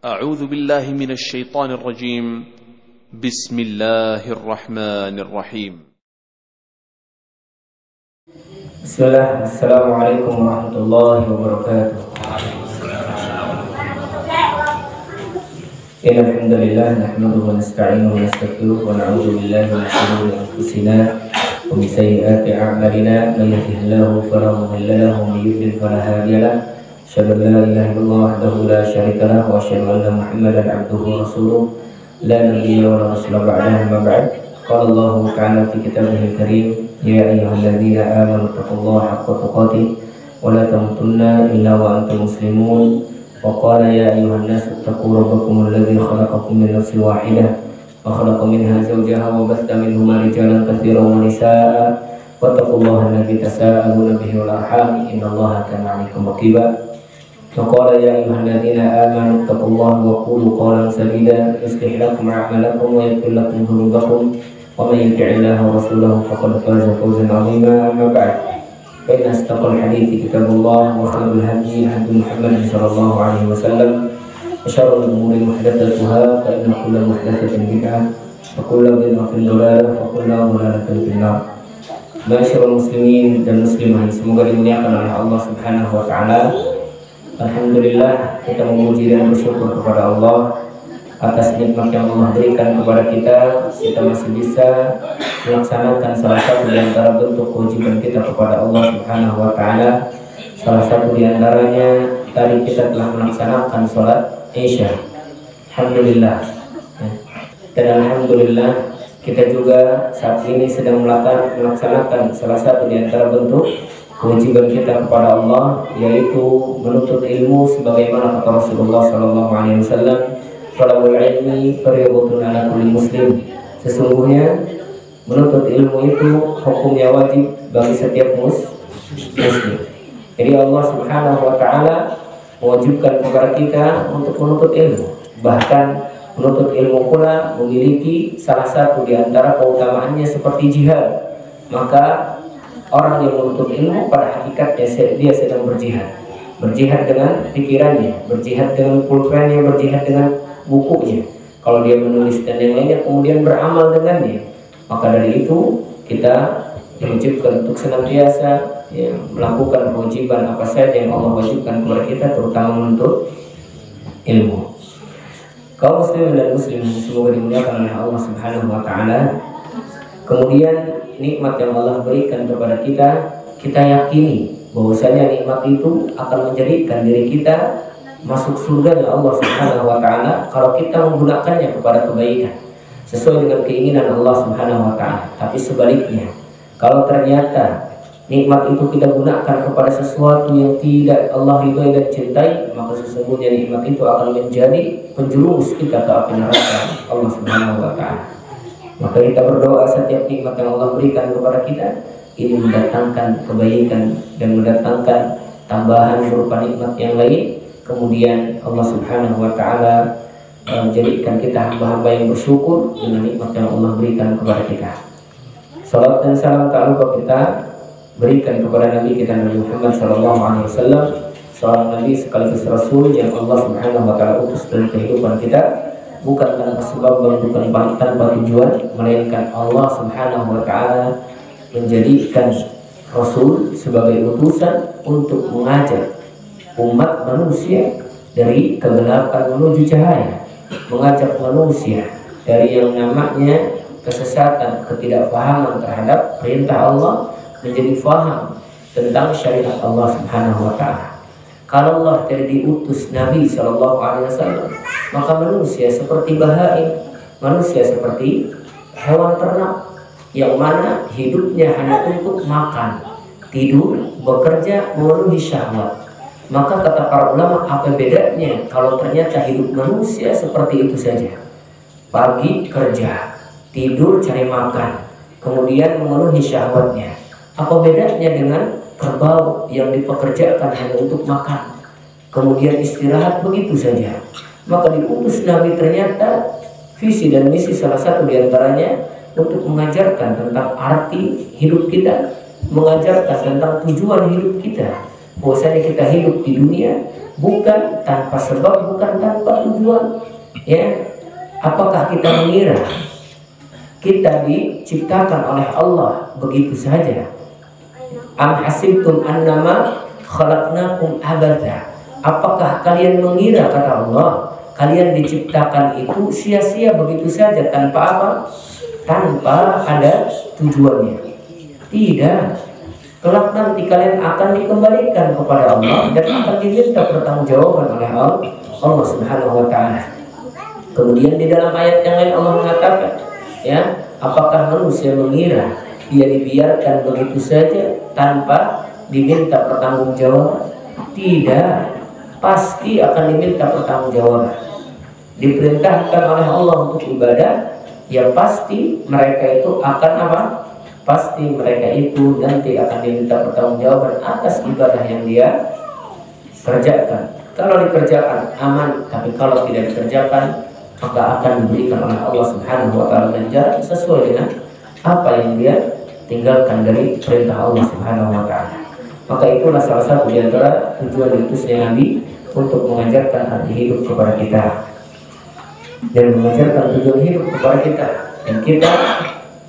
أعوذ بالله من الشيطان الرجيم. بسم الله الرحمن الرحيم. بسم الله. السلام عليكم ورحمة الله وبركاته. إن الحمد لله نحمده ونستعينه ونستغفره ونعوذ بالله من شرور أنفسنا ومن سيئات أعمالنا. من يهده الله فلا مضل له ومن يضلل فلا هادي له. أشهد أن لا إله إلا الله وحده لا شريك له وأشهد أن محمدا عبده ورسوله لا نبي ولا رسول بعده. أما بعد، قال الله تعالى في كتابه الكريم: يا أيها الذين آمنوا اتقوا الله حق تقاته ولا تموتن إلا وأنتم مسلمون. وقال: يا أيها الناس اتقوا ربكم الذي خلقكم من نفس واحدة وخلق منها زوجها وبث منهما رجالا كثيرا ونساء واتقوا الله الذي تساءلون به والأرحام إن الله كان عليكم رقيبا. وقال: يا أيها الذين آمنوا اتقوا الله وقولوا قولا سديدا يصلح لكم أعمالكم ويغفر لكم ذنوبكم ومن يطع الله ورسوله فقد فاز فوزا عظيما. أما بعد، فإن أصدق الحديث كتاب الله وخير الهدي هدي محمد صلى الله عليه وسلم وشر الأمور محدثاتها فإن كل محدثة بدعة وكل بدعة ضلالة وكل ضلالة في النار. Masyaallah muslimin dan muslimah, semoga dimuliakan oleh Allah Subhanahu wa taala. Alhamdulillah, kita memuji dan bersyukur kepada Allah atas nikmat yang Allah berikan kepada kita. Kita masih bisa melaksanakan salah satu di antara bentuk kewajiban kita kepada Allah Subhanahu wa taala. Salah satu di antaranya tadi kita telah melaksanakan sholat Isya. Alhamdulillah. Dan alhamdulillah kita juga saat ini sedang melaksanakan salah satu di antara bentuk kewajiban kita kepada Allah, yaitu menuntut ilmu sebagaimana kata Rasulullah sallallahu alaihi wasallam, "Talabul ilmi fardhun 'ala kulli muslim." Sesungguhnya menuntut ilmu itu hukumnya wajib bagi setiap muslim. Jadi Allah Subhanahu wa taala mewajibkan kepada kita untuk menuntut ilmu. Bahkan menuntut ilmu pula memiliki salah satu di antara keutamaannya seperti jihad. Maka orang yang menuntut ilmu pada hakikatnya dia sedang berjihad. Berjihad dengan pikirannya, berjihad dengan pulpennya, berjihad dengan bukunya. Kalau dia menulis dan yang lainnya kemudian beramal dengannya, maka dari itu kita diwajibkan untuk senantiasa melakukan kewajiban apa saja yang Allah wajibkan kepada kita, terutama menuntut ilmu. Kaum muslimin dan muslimin semoga dimuliakan oleh Allah Subhanahu wa taala. Kemudian nikmat yang Allah berikan kepada kita, kita yakini bahwasanya nikmat itu akan menjadikan diri kita masuk surga Allah Subhanahu wa taala kalau kita menggunakannya kepada kebaikan sesuai dengan keinginan Allah Subhanahu wa taala. Tapi sebaliknya, kalau ternyata nikmat itu kita gunakan kepada sesuatu yang tidak Allah ridhoi dan cintai, maka sesungguhnya nikmat itu akan menjadi penjerumus kita ke api neraka Allah Subhanahu wa taala. Maka kita berdoa setiap nikmat yang Allah berikan kepada kita ini mendatangkan kebaikan dan mendatangkan tambahan berupa nikmat yang lain. Kemudian Allah Subhanahu wa taala menjadikan kita hamba-hamba yang bersyukur dengan nikmat yang Allah berikan kepada kita. Salat dan salam tak lupa kita berikan kepada Nabi kita Nabi Muhammad sallallahu alaihi wasallam, seorang nabi sekaligus rasul yang Allah Subhanahu wa taala utus dalam kehidupan kita, bukan tanpa sebab dan bukan tanpa tujuan, melainkan Allah Subhanahu wa taala menjadikan Rasul sebagai utusan untuk mengajak umat manusia dari kegelapan menuju cahaya, mengajak manusia dari yang namanya kesesatan, ketidakfahaman terhadap perintah Allah menjadi faham tentang syariat Allah Subhanahu wa taala. Kalau Allah tidak diutus Nabi Shallallahu Alaihi Wasallam, maka manusia seperti bahaim, manusia seperti hewan ternak yang mana hidupnya hanya untuk makan, tidur, bekerja, memenuhi syahwat. Maka kata para ulama, apa bedanya kalau ternyata hidup manusia seperti itu saja? Pagi kerja, tidur cari makan, kemudian memenuhi syahwatnya. Apa bedanya dengan kerbau yang dipekerjakan hanya untuk makan, kemudian istirahat begitu saja? Maka diutus Nabi ternyata visi dan misi salah satu diantaranya untuk mengajarkan tentang arti hidup kita, mengajarkan tentang tujuan hidup kita, bahwasanya kita hidup di dunia bukan tanpa sebab, bukan tanpa tujuan. Ya, apakah kita mengira kita diciptakan oleh Allah begitu saja? Am hasibtum annama khalaqnakum abatha. Apakah kalian mengira, kata Allah, kalian diciptakan itu sia-sia begitu saja tanpa apa? Tanpa ada tujuannya. Tidak. Kelak nanti kalian akan dikembalikan kepada Allah dan akan diminta pertanggungjawaban oleh Allah Subhanahu wa taala. Kemudian di dalam ayat yang lain Allah mengatakan, ya, apakah manusia mengira dia dibiarkan begitu saja tanpa diminta pertanggungjawaban? Tidak. Pasti akan diminta pertanggungjawaban. Diperintahkan oleh Allah untuk ibadah, ya pasti mereka itu akan apa? Pasti mereka itu nanti akan diminta pertanggungjawaban atas ibadah yang dia kerjakan. Kalau dikerjakan aman, tapi kalau tidak dikerjakan maka akan diberikan oleh Allah Subhanahu wa taala ganjaran sesuai dengan apa yang dia tinggalkan dari perintah Allah Subhanahu wa taala. Maka itulah salah satu di antara tujuan diutusnya Nabi untuk mengajarkan arti hidup kepada kita dan mengajarkan tujuan hidup kepada kita. Dan kita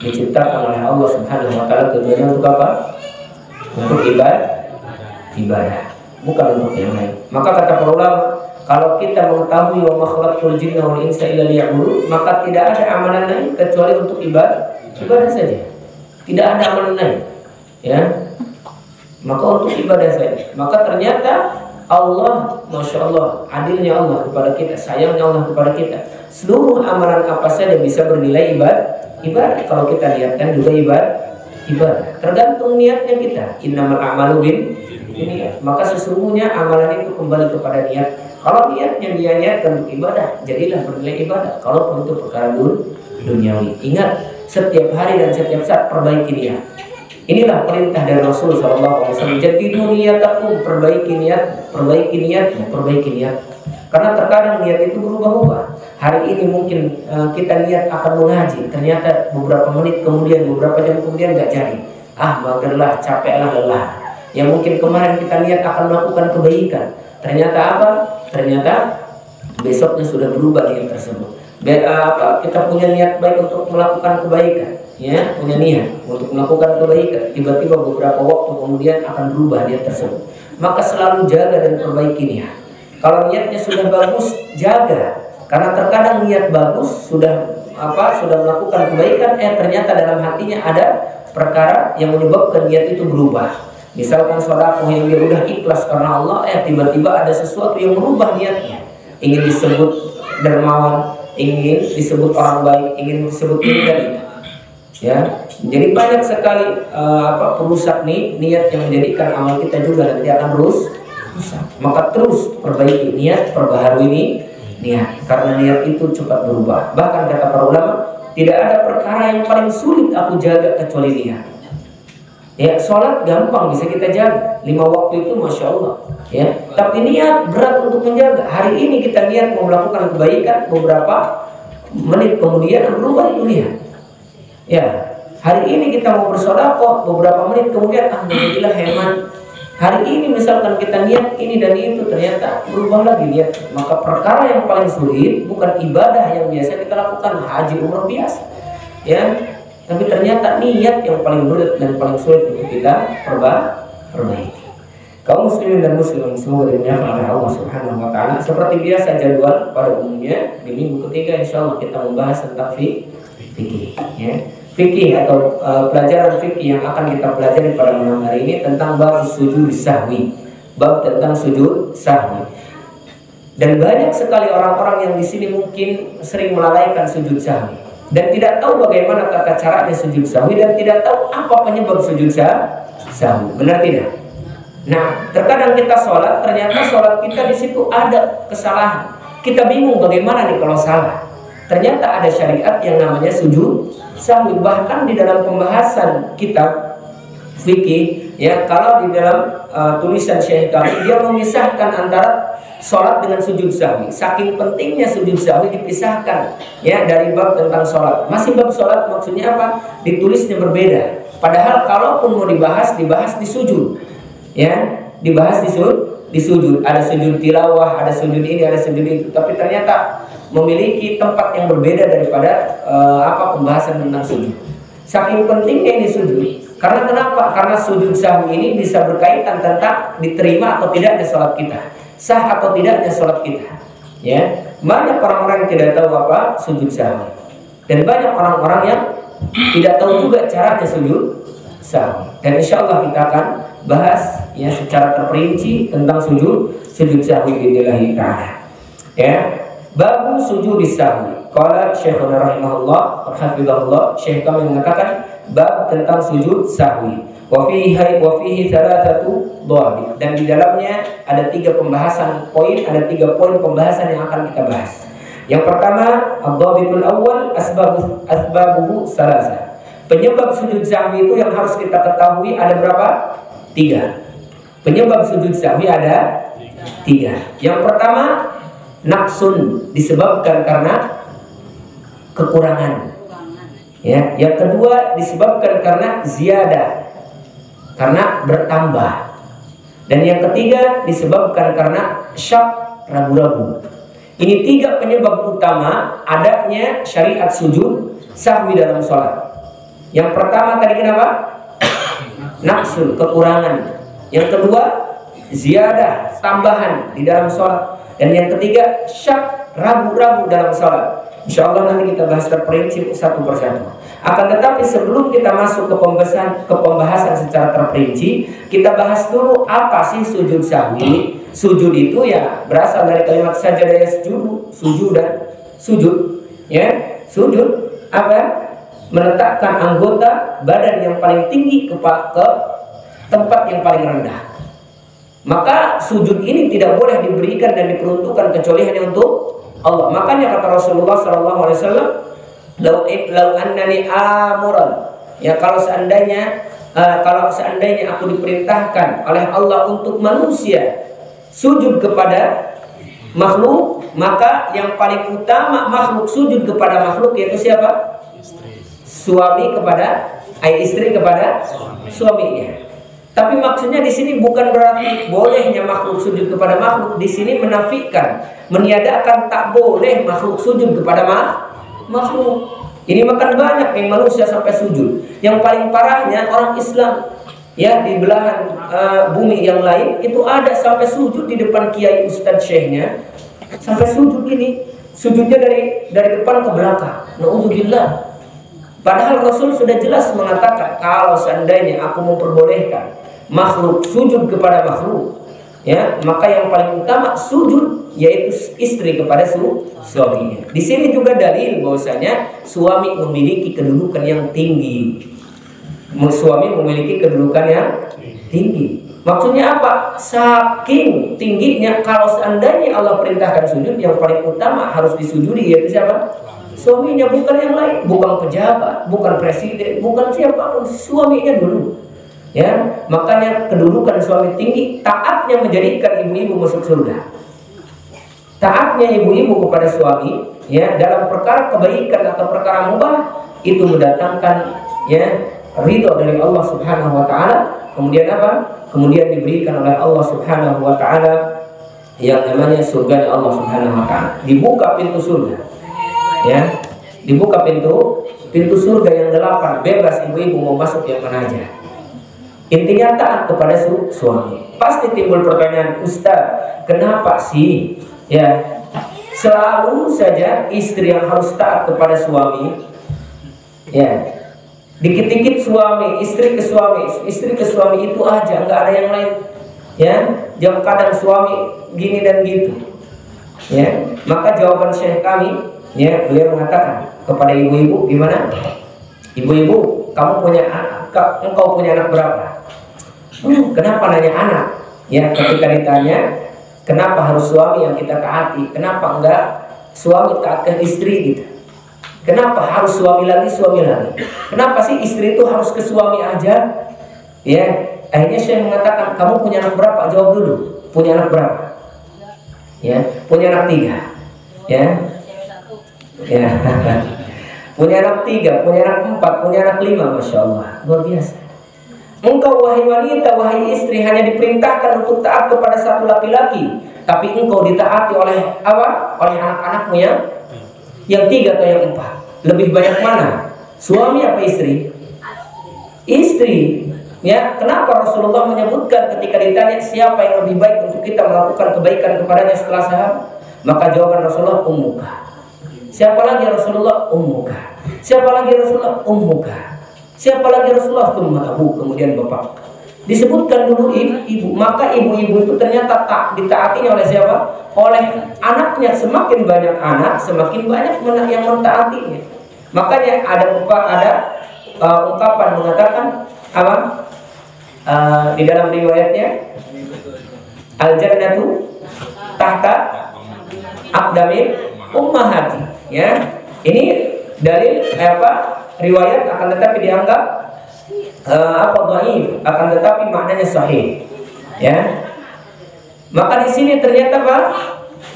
diciptakan oleh Allah Subhanahu wa taala tujuannya untuk apa? Untuk ibadah, bukan untuk yang lain. Maka kata para ulama, kalau kita mengetahui wa ma khalaqtul jinna wal insa illa liya'budun, maka tidak ada amalan lain kecuali untuk ibadah saja. Tidak ada amalan lain, ya. Maka untuk ibadah saja. Maka ternyata Allah, masya Allah, adilnya Allah kepada kita, sayangnya Allah kepada kita. Seluruh amalan apa saja bisa bernilai ibadah. Kalau kita niatkan juga ibadah. Tergantung niatnya kita. Innamal a'malu binniyat. Maka sesungguhnya amalan itu kembali kepada niat. Kalau niatnya dia niatkan untuk ibadah, jadilah bernilai ibadah. Kalau untuk perkara duniawi, ingat setiap hari dan setiap saat perbaiki niat. Inilah perintah dari Rasul SAW. Jadi niyatakum, perbaiki niat. Karena terkadang niat itu berubah-ubah. Hari ini mungkin kita niat akan mengaji, ternyata beberapa menit kemudian, beberapa jam kemudian gak jadi. Magerlah, capeklah, lelah. Yang mungkin kemarin kita niat akan melakukan kebaikan, ternyata apa? Ternyata besoknya sudah berubah niat tersebut. Kita punya niat baik untuk melakukan kebaikan, ya, punya niat untuk melakukan kebaikan, tiba-tiba beberapa waktu kemudian akan berubah niat tersebut. Maka selalu jaga dan perbaiki niat. Kalau niatnya sudah bagus, jaga. Karena terkadang niat bagus sudah melakukan kebaikan, ternyata dalam hatinya ada perkara yang menyebabkan niat itu berubah. Misalkan sedekah yang dia udah ikhlas karena Allah, tiba-tiba ada sesuatu yang merubah niatnya. Ingin disebut dermawan, ingin disebut orang baik, ingin disebut ini dan itu. Ya, jadi banyak sekali perusak niat yang menjadikan amal kita juga nanti akan rusak. Maka terus perbaiki niat, perbaharui niat, karena niat itu cepat berubah. Bahkan kata para ulama, tidak ada perkara yang paling sulit aku jaga kecuali niat. Ya, sholat gampang bisa kita jaga, 5 waktu itu masya Allah. Ya, tapi niat berat untuk menjaga. Hari ini kita niat mau melakukan kebaikan, beberapa menit kemudian berubah itu niat. Ya, hari ini kita mau bersedekah, beberapa menit kemudian jadilah hemat. Hari ini misalkan kita niat ini dan itu, ternyata berubah lagi niat. Maka perkara yang paling sulit bukan ibadah yang biasa kita lakukan, haji umrah biasa, ya, tapi ternyata niat yang paling berat dan paling sulit untuk kita perbaiki. Kaum muslimin dan muslimin semoga dimuliakan oleh Allah Subhanahu wa taala. Seperti biasa jadwal pada umumnya di minggu ketiga insyaallah kita membahas tentang fikih, ya. Fikih atau pelajaran fikih yang akan kita pelajari pada malam hari ini tentang bab sujud sahwi, bab tentang sujud sahwi. Dan banyak sekali orang-orang yang di sini mungkin sering melalaikan sujud sahwi dan tidak tahu bagaimana tata caranya sujud sahwi dan tidak tahu apa penyebab sujud sahwi. Benar tidak? Nah, terkadang kita sholat, ternyata sholat kita di situ ada kesalahan. Kita bingung bagaimana nih kalau salah. Ternyata ada syariat yang namanya sujud sahwi. Bahkan di dalam pembahasan kitab fikih, ya, kalau di dalam tulisan Syekh kami, dia memisahkan antara sholat dengan sujud sahwi. Saking pentingnya sujud sahwi dipisahkan, ya, dari bab tentang sholat. Masih bab sholat maksudnya apa? Ditulisnya berbeda. Padahal kalaupun mau dibahas di sujud, ya. dibahas di sujud. Ada sujud tilawah, ada sujud ini, ada sujud itu. Tapi ternyata memiliki tempat yang berbeda daripada pembahasan tentang sujud. Saking pentingnya ini sujud. Karena kenapa? Karena sujud sahwi ini bisa berkaitan tentang diterima atau tidaknya sholat kita, sah atau tidaknya sholat kita. Ya, banyak orang-orang yang tidak tahu apa sujud sahwi, dan banyak orang-orang yang tidak tahu juga caranya sujud sahwi. Dan insya Allah kita akan bahas ya secara terperinci tentang sujud sahwi billahi ta'ala. Ya, babu sujud sahwi. Qala Syekhuna rahimahullah wa hafizahullah, Syekh kami mengatakan bab tentang sujud sahwi. Wa fihi thalathatu dhabit, dan di dalamnya ada 3 pembahasan poin, ada 3 poin pembahasan yang akan kita bahas. Yang pertama, ad-dhabitul awwal asbabuhu salasa. Penyebab sujud sahwi itu yang harus kita ketahui ada berapa? 3. Penyebab sujud sahwi ada 3. Yang pertama, naqsun, disebabkan karena kekurangan. Ya, yang kedua disebabkan karena ziyadah, karena bertambah. Dan yang ketiga disebabkan karena syak, ragu-ragu. Ini 3 penyebab utama adanya syariat sujud sahwi dalam sholat. Yang pertama tadi kenapa? Naqsul, kekurangan. Yang kedua ziyadah, tambahan di dalam sholat. Dan yang ketiga syak, ragu-ragu dalam sholat. Insya Allah nanti kita bahas terperinci satu persatu. Akan tetapi sebelum kita masuk ke pembahasan secara terperinci, kita bahas dulu apa sih sujud sahwi. Sujud itu ya berasal dari kalimat sajada yasjudu, sujudan, sujud. Ya, sujud apa? Meletakkan anggota badan yang paling tinggi ke tempat yang paling rendah. Maka sujud ini tidak boleh diberikan dan diperuntukkan kecuali hanya untuk Allah. Makanya kata Rasulullah SAW, lau annani amuran, ya kalau seandainya aku diperintahkan oleh Allah untuk manusia sujud kepada makhluk, maka yang paling utama makhluk sujud kepada makhluk yaitu siapa? Suami kepada istri kepada suaminya. Tapi maksudnya di sini bukan berarti bolehnya makhluk sujud kepada makhluk. Di sini menafikan, meniadakan tak boleh makhluk sujud kepada makhluk. Ini makan banyak yang manusia sampai sujud. Yang paling parahnya orang Islam ya di belahan bumi yang lain itu ada sampai sujud di depan kiai ustadz syekhnya, sampai sujud ini, sujudnya dari depan ke belakang. Na'udzubillah. Padahal Rasul sudah jelas mengatakan kalau seandainya aku memperbolehkan makhluk sujud kepada makhluk, ya maka yang paling utama sujud yaitu istri kepada suaminya. Di sini juga dalil bahwasanya suami memiliki kedudukan yang tinggi. Suami memiliki kedudukan yang tinggi. Maksudnya apa? Saking tingginya kalau seandainya Allah perintahkan sujud, yang paling utama harus disujudi yaitu siapa? Suaminya, bukan yang lain, bukan pejabat, bukan presiden, bukan siapapun, suaminya dulu. Ya, makanya kedudukan suami tinggi, taatnya menjadikan ibu-ibu masuk surga. Taatnya ibu-ibu kepada suami, ya dalam perkara kebaikan atau perkara mubah itu mendatangkan ya ridho dari Allah Subhanahu Wa Taala. Kemudian apa? Kemudian diberikan oleh Allah Subhanahu Wa Taala yang namanya surga Allah Subhanahu Wa Taala. Dibuka pintu surga. Ya, dibuka pintu surga yang 8, bebas ibu-ibu mau masuk yang mana aja. Intinya taat kepada suami. Pasti timbul pertanyaan, Ustaz, kenapa sih ya selalu saja istri yang harus taat kepada suami? Ya, dikit-dikit suami, istri ke suami itu aja, nggak ada yang lain. Ya, jam kadang suami gini dan gitu. Ya, maka jawaban Syekh kami, ya beliau mengatakan kepada ibu-ibu, gimana? Ibu-ibu, engkau punya anak berapa? Kenapa nanya anak? Ya, ketika ditanya kenapa harus suami yang kita taati, kenapa enggak suami taatkan istri gitu? Kenapa harus suami lagi? Kenapa sih istri itu harus ke suami aja? Ya, akhirnya saya mengatakan, kamu punya anak berapa? Jawab dulu. Punya anak berapa? Ya, punya anak 3. Ya. Ya. Punya anak 3, punya anak 4, punya anak 5, Masya Allah, luar biasa. Engkau wahai wanita, wahai istri, hanya diperintahkan untuk taat kepada satu laki-laki, tapi engkau ditaati oleh apa? Oleh anak-anakmu yang 3 atau yang 4. Lebih banyak mana? Suami apa istri? Istri. Ya, kenapa Rasulullah menyebutkan ketika ditanya siapa yang lebih baik untuk kita melakukan kebaikan kepadanya setelah sahabat? Maka jawaban Rasulullah, ummuka. Siapa lagi Rasulullah? Ummuka. Siapa lagi Rasulullah? Ummuka. Siapa lagi Rasulullah? Tsumma abu, kemudian bapak. Disebutkan dulu ibu. Maka ibu-ibu itu ternyata tak ditaatinya oleh siapa? Oleh anaknya. Semakin banyak anak, semakin banyak yang mentaatinya. Makanya ada ungkapan mengatakan apa? Di dalam riwayatnya, al-jannatu tahta aqdamil ummahati. Ya, ini dalil riwayat, akan tetapi dianggap dhaif, akan tetapi maknanya sahih. Ya. Maka di sini ternyata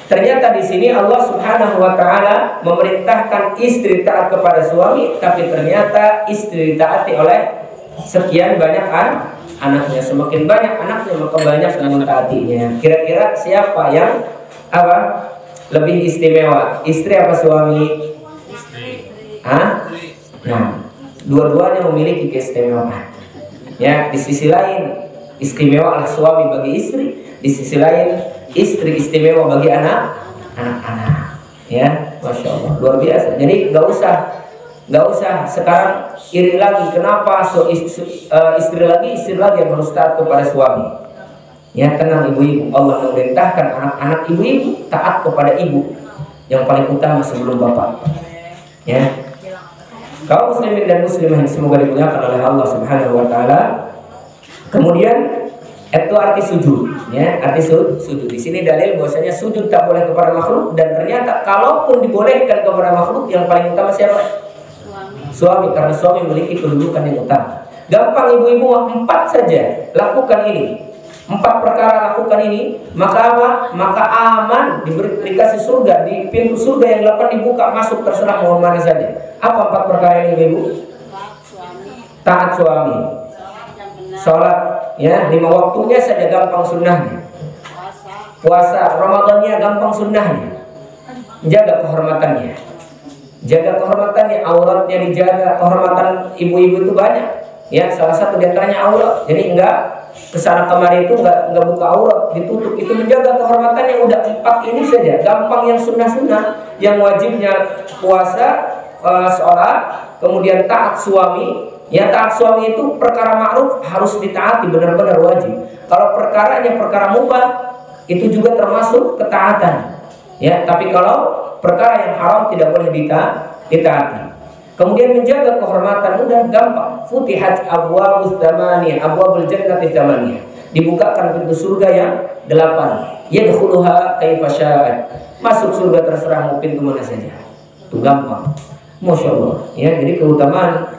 Ternyata di sini Allah Subhanahu wa taala memerintahkan istri taat kepada suami, tapi ternyata istri ditaati oleh sekian banyak anaknya. Semakin banyak anaknya, maka banyak yang mentaatinya. Kira-kira siapa yang lebih istimewa? Istri apa suami? Nah, dua-duanya memiliki keistimewaan. Ya, di sisi lain istimewa adalah suami bagi istri, di sisi lain istri istimewa bagi anak-anak. Ya, masya Allah, luar biasa. Jadi nggak usah sekarang iri lagi. Kenapa istri lagi yang harus taat kepada suami? Ya, tenang ibu-ibu. Allah memerintahkan anak-anak ibu-ibu taat kepada ibu yang paling utama sebelum bapak. Ya, kaum muslimin dan muslimah yang semoga dimuliakan oleh Allah Subhanahu wa taala. Kemudian itu arti sujud, ya, arti sujud. Di sini dalil bahwasanya sujud tak boleh kepada makhluk, dan ternyata kalaupun dibolehkan kepada makhluk, yang paling utama siapa? Suami, karena suami memiliki kedudukan yang utama. Gampang ibu-ibu, 4 saja lakukan ini. 4 perkara lakukan ini, maka apa? Maka aman, dikasih surga, di pintu surga yang 8 dibuka, masuk terserah mau mana saja. Apa 4 perkara ini ibu? Taat suami. Sholat, ya, 5 waktunya saja gampang sunnahnya. Puasa Ramadannya gampang sunnahnya. Jaga kehormatannya. Jaga kehormatannya, auratnya dijaga. Kehormatan ibu-ibu itu banyak. Ya, salah satu diantaranya aurat. Jadi enggak kesana kemari itu enggak buka aurat, ditutup. Itu menjaga kehormatannya. Udah 4 ini saja. Gampang yang sunnah-sunnah. Yang wajibnya puasa, sholat, kemudian taat suami. Ya, taat suami itu perkara ma'ruf harus ditaati, benar-benar wajib. Kalau perkaranya perkara mubah, itu juga termasuk ketaatan. Ya, tapi kalau perkara yang haram tidak boleh ditaati. Kemudian menjaga kehormatan udah gampang. Futihat abwabus tsamaniyah, abwabul jannati tsamaniyah. Dibukakan pintu surga yang 8. Yadkhuluha kaifa syaa. Masuk surga terserah mau pintu mana saja. Itu gampang. Masya Allah. Ya, jadi keutamaan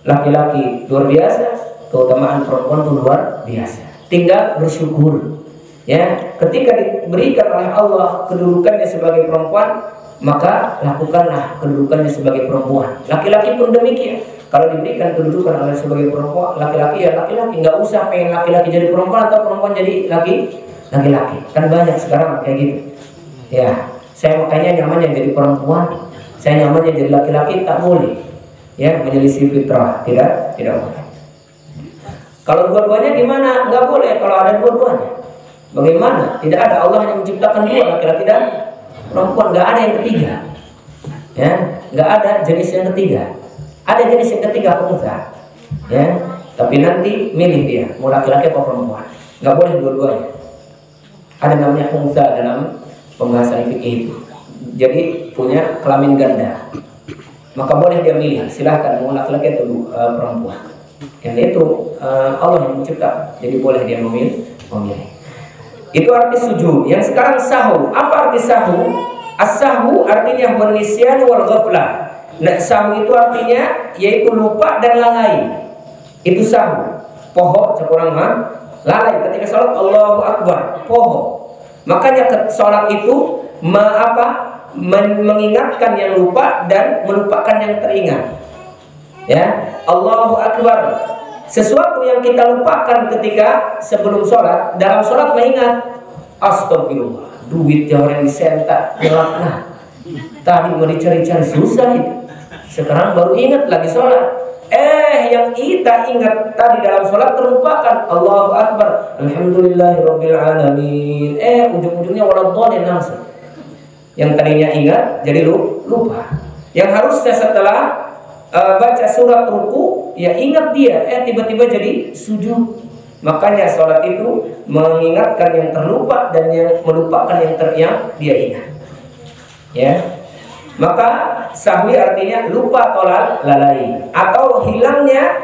laki-laki luar biasa, keutamaan perempuan itu luar biasa. Tinggal bersyukur. Ya, ketika diberikan oleh Allah kedudukannya sebagai perempuan, maka lakukanlah kedudukannya sebagai perempuan. Laki-laki pun demikian. Kalau diberikan kedudukan oleh sebagai perempuan, laki-laki ya laki-laki, nggak usah pengen laki-laki jadi perempuan atau perempuan jadi laki-laki. Kan banyak sekarang kayak gitu. Ya, saya makanya nyamannya jadi perempuan, saya nyamannya jadi laki-laki, tak boleh. Ya, menyelisih fitrah, tidak boleh. Kalau dua-duanya gimana? Nggak boleh kalau ada dua-duanya. Bagaimana? Tidak ada, Allah yang menciptakan 2, laki-laki dan perempuan, nggak ada yang ketiga. Ya, nggak ada jenis yang ketiga. Ada jenis yang ketiga, unsa. Ya, tapi nanti milih dia mau laki-laki atau perempuan. Nggak boleh dua-duanya. Ada namanya unsa dalam pembahasan fikih itu. Jadi punya kelamin ganda. Maka boleh dia milih, silahkan mau laki-laki atau perempuan. Yang itu Allah yang mencipta, jadi boleh dia memilih. Itu arti sujud. Yang sekarang sahu. Apa arti sahu? As-sahu artinya nisyan wal ghaflah. Nah, sahu itu artinya yaitu lupa dan lalai. Itu sahu. Poho sekurang lalai ketika sholat Allahu Akbar. Poho. Makanya sholat itu mengingatkan yang lupa dan melupakan yang teringat. Ya, Allahu Akbar. Sesuatu yang kita lupakan ketika sebelum sholat, dalam sholat mengingat, astagfirullah, duit yang orang disenta, nah, tadi mau dicari-cari susah itu. Sekarang baru ingat lagi sholat. Yang kita ingat tadi dalam sholat terlupakan. Allahu Akbar, alhamdulillahirabbil alamin. Ujung-ujungnya waladhdallin langsung. Yang tadinya ingat jadi lupa. Yang harusnya setelah baca surat ruku, ya ingat dia, tiba-tiba jadi sujud. Makanya sholat itu mengingatkan yang terlupa dan yang melupakan yang dia ingat. Ya, maka sahwi artinya lupa atau lalai atau hilangnya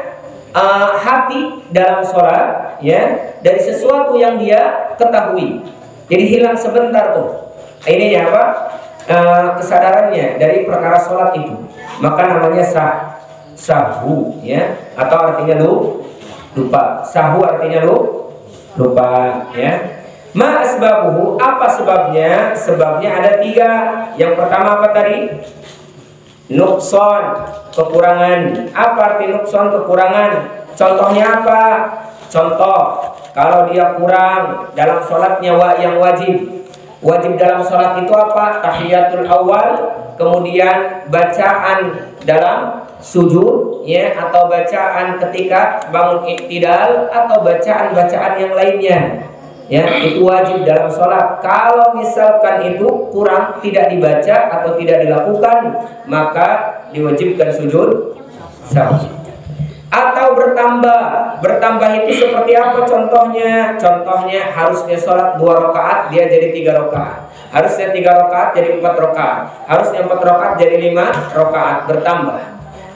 hati dalam sholat, ya, dari sesuatu yang dia ketahui. Jadi hilang sebentar tuh. Ini ya apa? Kesadarannya dari perkara sholat itu, maka namanya sahwu, ya, atau artinya lupa. Sahwu artinya lupa, ya. Ma asbabuhu, apa sebabnya? Sebabnya ada 3. Yang pertama apa tadi? Nuqsan, kekurangan. Apa arti nuqsan, kekurangan? Contohnya apa? Contoh, kalau dia kurang dalam sholatnya yang wajib. Wajib dalam sholat itu apa? Tahiyatul awal, kemudian bacaan dalam sujud, ya, atau bacaan ketika bangun iktidal, atau bacaan-bacaan yang lainnya, ya, itu wajib dalam sholat. Kalau misalkan itu kurang, tidak dibaca atau tidak dilakukan, maka diwajibkan sujud sahwi. Atau bertambah itu seperti apa contohnya? Contohnya harusnya sholat 2 rakaat, dia jadi 3 rakaat. Harusnya 3 rakaat jadi 4 rakaat. Harusnya 4 rakaat jadi 5 rakaat, bertambah.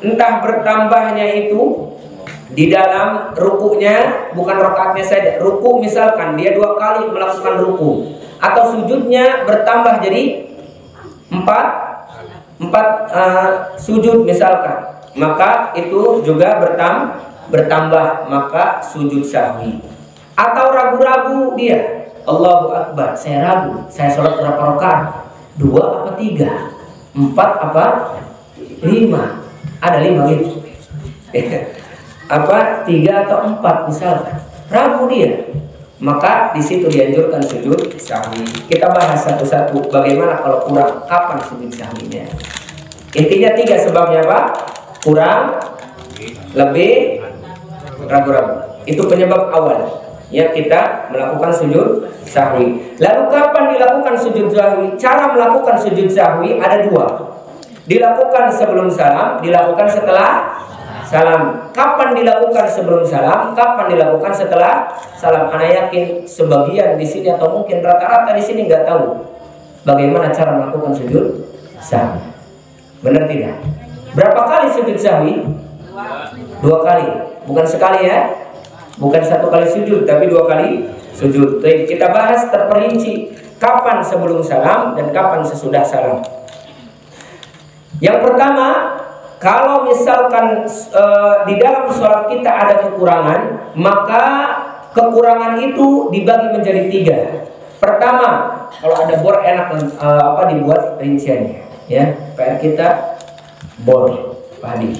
Entah bertambahnya itu di dalam rukunya, bukan rakaatnya saja. Ruku misalkan dia 2 kali melakukan ruku, atau sujudnya bertambah jadi 4 sujud misalkan, maka itu juga bertambah, maka sujud sahwi. Atau ragu-ragu dia, Allahu Akbar, saya ragu, saya sholat berapa rakaat? 2 apa 3? 4 apa 5? Ada 5 gitu. Apa 3 atau 4 misalkan, ragu dia, maka di situ dianjurkan sujud sahwi. Kita bahas satu-satu bagaimana kalau kurang, kapan sujud sahwinya. Intinya 3 sebabnya apa? Kurang, lebih, ragu-ragu. Itu penyebab awal, ya, kita melakukan sujud sahwi. Lalu kapan dilakukan sujud sahwi? Cara melakukan sujud sahwi ada 2. Dilakukan sebelum salam, dilakukan setelah salam. Kapan dilakukan sebelum salam? Kapan dilakukan setelah salam? Ana yakin sebagian di sini atau mungkin rata-rata di sini nggak tahu bagaimana cara melakukan sujud sahwi. Benar tidak? Berapa kali sujud sahwi? 2 kali. Bukan sekali, ya. Bukan 1 kali sujud, tapi 2 kali sujud. Jadi kita bahas terperinci kapan sebelum salam dan kapan sesudah salam. Yang pertama, kalau misalkan di dalam sholat kita ada kekurangan, maka kekurangan itu dibagi menjadi 3. Pertama, kalau ada bor enak dibuat rinciannya, ya. PR kita bor padi.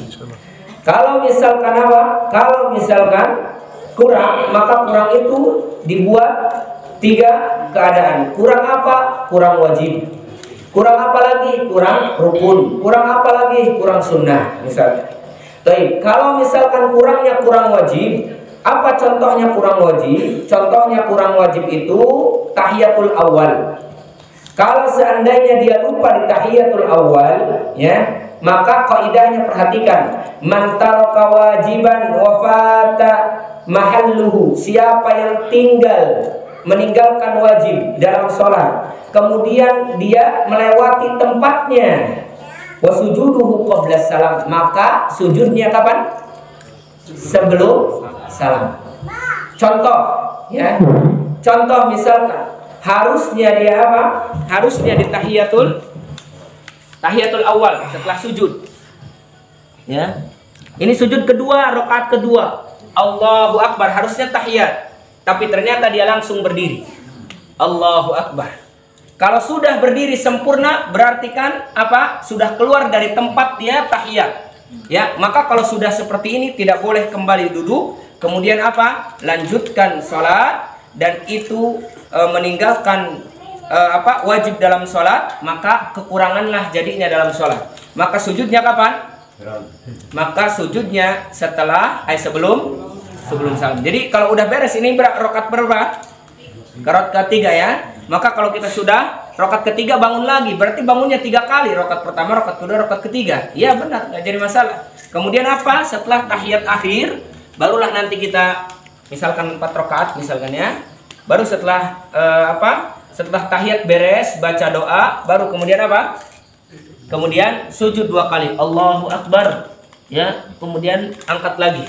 Kalau misalkan apa? Kalau misalkan kurang, maka kurang itu dibuat 3 keadaan. Kurang apa? Kurang wajib. Kurang apa lagi? Kurang rukun. Kurang apa lagi? Kurang sunnah misalnya. Baik, kalau misalkan kurangnya kurang wajib, apa contohnya kurang wajib? Contohnya kurang wajib itu tahiyatul awal. Kalau seandainya dia lupa di tahiyatul awal, ya, maka kaidahnya perhatikan, man taraka wajiban wa fata mahalluhu. Siapa yang meninggalkan wajib dalam sholat, kemudian dia melewati tempatnya, wa sujuduhu qabla salam, maka sujudnya kapan? Sebelum salam. Contoh, ya. Contoh misalkan harusnya dia apa? Harusnya di tahiyatul awal setelah sujud. Ya. Ini sujud kedua, rakaat kedua. Allahu Akbar, harusnya tahiyat. Tapi ternyata dia langsung berdiri. Allahu Akbar. Kalau sudah berdiri sempurna, berarti kan apa? Sudah keluar dari tempat dia tahiyat. Ya, maka kalau sudah seperti ini tidak boleh kembali duduk, kemudian apa? Lanjutkan sholat, dan itu meninggalkan wajib dalam sholat, maka kekuranganlah jadinya dalam sholat. Maka sujudnya kapan? Maka sujudnya sebelum salam. Jadi kalau udah beres ini rakaat berapa? Rakaat ketiga ya. Maka kalau kita sudah rakaat ketiga bangun lagi, berarti bangunnya 3 kali. Rakaat pertama, rakaat kedua, rakaat ketiga. Iya benar, nggak jadi masalah. Kemudian apa? Setelah tahiyat akhir, barulah nanti kita misalkan 4 rakaat misalkan ya. Baru setelah setelah tahiyat beres, baca doa, baru kemudian apa? Kemudian sujud 2 kali, Allahu Akbar, ya. Kemudian angkat lagi.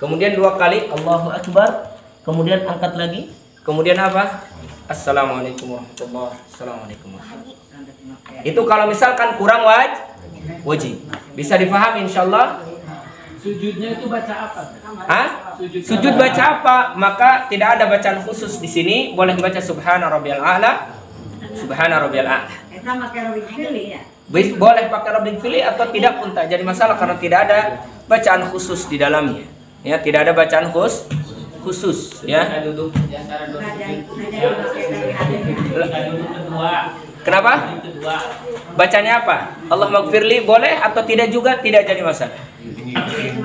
Kemudian 2 kali, Allahu Akbar. Kemudian angkat lagi. Kemudian apa? Assalamualaikum warahmatullahi wabarakatuh. Itu kalau misalkan kurang wajib. Bisa difahami insyaallah. Sujudnya itu baca apa? Hah? Sujud baca apa? Maka tidak ada bacaan khusus di sini. Boleh baca Subhana Rabbiyal A'la. Subhana Rabbiyal A'la. Boleh pakai Rabbing Fili atau tidak pun tak jadi masalah, karena tidak ada bacaan khusus di dalamnya. Ya, tidak ada bacaan khusus ya. Duduk di antara 2 kedua. Kenapa? Bacanya apa? Allah maghfirli boleh atau tidak juga, tidak jadi masalah.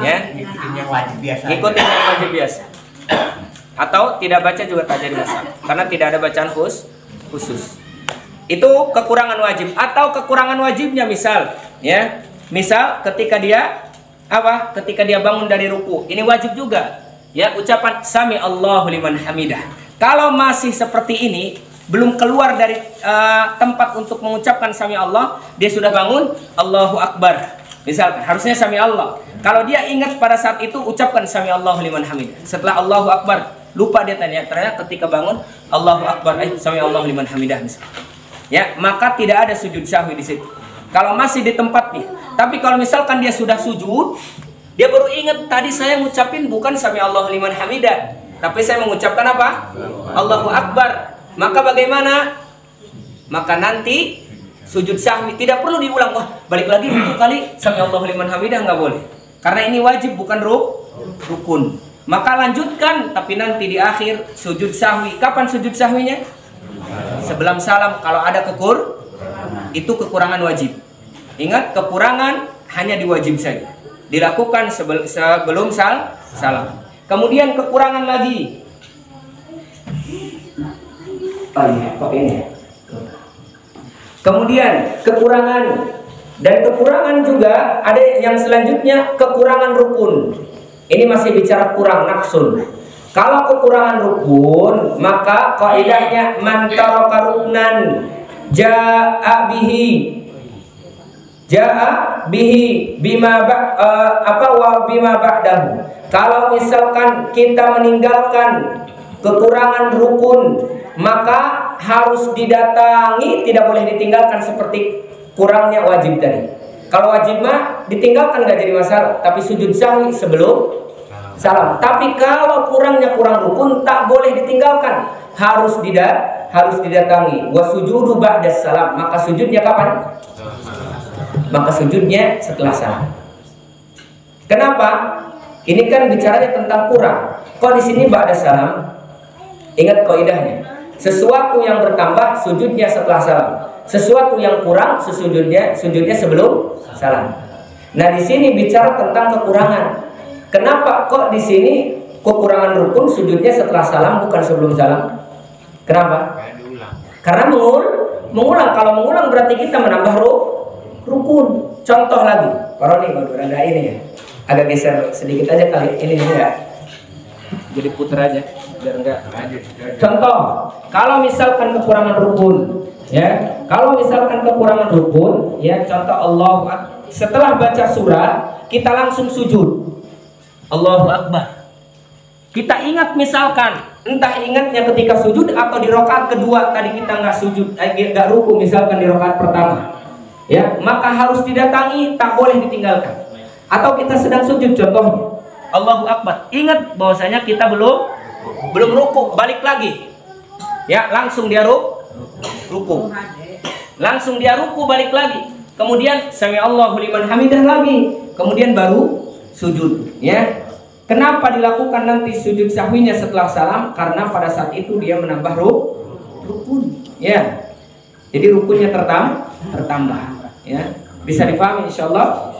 Ya. Ikutin yang wajib biasa. Atau tidak baca juga tak jadi masalah, karena tidak ada bacaan khusus. Itu kekurangan wajib. Atau kekurangan wajibnya misal ketika dia ketika dia bangun dari ruku, ini wajib juga ya, ucapan sami Allahu liman hamidah. Kalau masih seperti ini, belum keluar dari tempat untuk mengucapkan sami Allah, dia sudah bangun Allahu Akbar misalkan, harusnya sami Allah. Kalau dia ingat pada saat itu, ucapkan sami Allahu liman hamidah. Setelah Allahu Akbar lupa dia ternyata ketika bangun Allahu Akbar, sami Allahu liman hamidah misalkan. Ya, maka tidak ada sujud sahwi di situ. Kalau masih di tempatnya. Tapi kalau misalkan dia sudah sujud, dia baru ingat tadi saya ngucapin bukan sami Allahu liman hamidah, tapi saya mengucapkan apa? Allahu Akbar. Maka bagaimana? Maka nanti sujud sahwi tidak perlu diulang. Wah, balik lagi itu kali sami Allahu liman hamidah, nggak boleh. Karena ini wajib bukan rukun. Maka lanjutkan, tapi nanti di akhir sujud sahwi. Kapan sujud sahwinya? Sebelum salam. Kalau ada itu kekurangan wajib. Ingat, kekurangan hanya diwajib saja, dilakukan sebelum salam. Kemudian kekurangan lagi. Kemudian kekurangan, dan kekurangan juga ada yang selanjutnya, kekurangan rukun. Ini masih bicara kurang naqsun. Kalau kekurangan rukun, maka kaidahnya man taraka ruknan jaa bihi bima ba'dahu. Kalau misalkan kita meninggalkan kekurangan rukun, maka harus didatangi, tidak boleh ditinggalkan seperti kurangnya wajib tadi. Kalau wajib mah ditinggalkan nggak jadi masalah, tapi sujud sahwi sebelum salam. Tapi kalau kurang rukun, tak boleh ditinggalkan, harus didatangi. Wa sujudu ba'da salam. Maka sujudnya kapan? Maka sujudnya setelah salam. Kenapa? Ini kan bicaranya tentang kurang. Kok di sini ba'da salam? Ingat kaidahnya. Sesuatu yang bertambah sujudnya setelah salam. Sesuatu yang kurang sujudnya sebelum salam. Nah, di sini bicara tentang kekurangan. Kenapa kok di sini kekurangan rukun sujudnya setelah salam bukan sebelum salam? Kenapa? Karena mengulang. Kalau mengulang berarti kita menambah rukun. Contoh lagi. Kalau nih ada ini ya. Agak geser sedikit aja kali. Ini enggak. Jadi putar aja biar enggak. Contoh, kalau misalkan kekurangan rukun, ya. Kalau misalkan kekurangan rukun, ya, contoh setelah baca surat kita langsung sujud. Allahu Akbar. Kita ingat misalkan, entah ingatnya ketika sujud atau di rakaat kedua tadi kita nggak sujud, nggak ruku misalkan di rakaat pertama, ya, maka harus didatangi, tak boleh ditinggalkan. Atau kita sedang sujud, contohnya Allahu Akbar, ingat bahwasanya kita belum ruku, balik lagi, ya, langsung dia ruku, balik lagi, kemudian sami Allahu liman hamidah lagi, kemudian baru sujud, ya. Kenapa dilakukan nanti sujud sahwinya setelah salam? Karena pada saat itu dia menambah rukun. Ya. Jadi rukunnya tertambah. Ya. Bisa difahami insyaallah?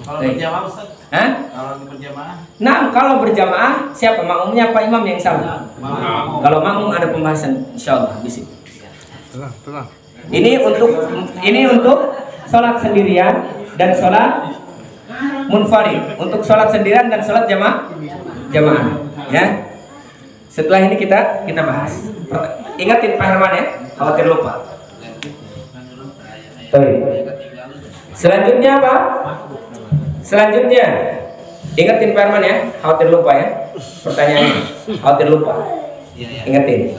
Kalau berjamaah Ustaz? Hah? Kalau berjamaah? Nah, kalau berjamaah siapa makmumnya, apa imam yang salah? Makmum. Kalau makmum ada pembahasan insyaallah di sini. Ini untuk sholat sendirian dan sholat munfarid. Untuk sholat sendirian dan sholat jamaah, ya. Setelah ini kita bahas. Ingatin Pak Herman ya, khawatir lupa. Selanjutnya apa? Selanjutnya ingatin Pak Herman ya, khawatir lupa ya. Pertanyaannya, khawatir lupa. Ingatin.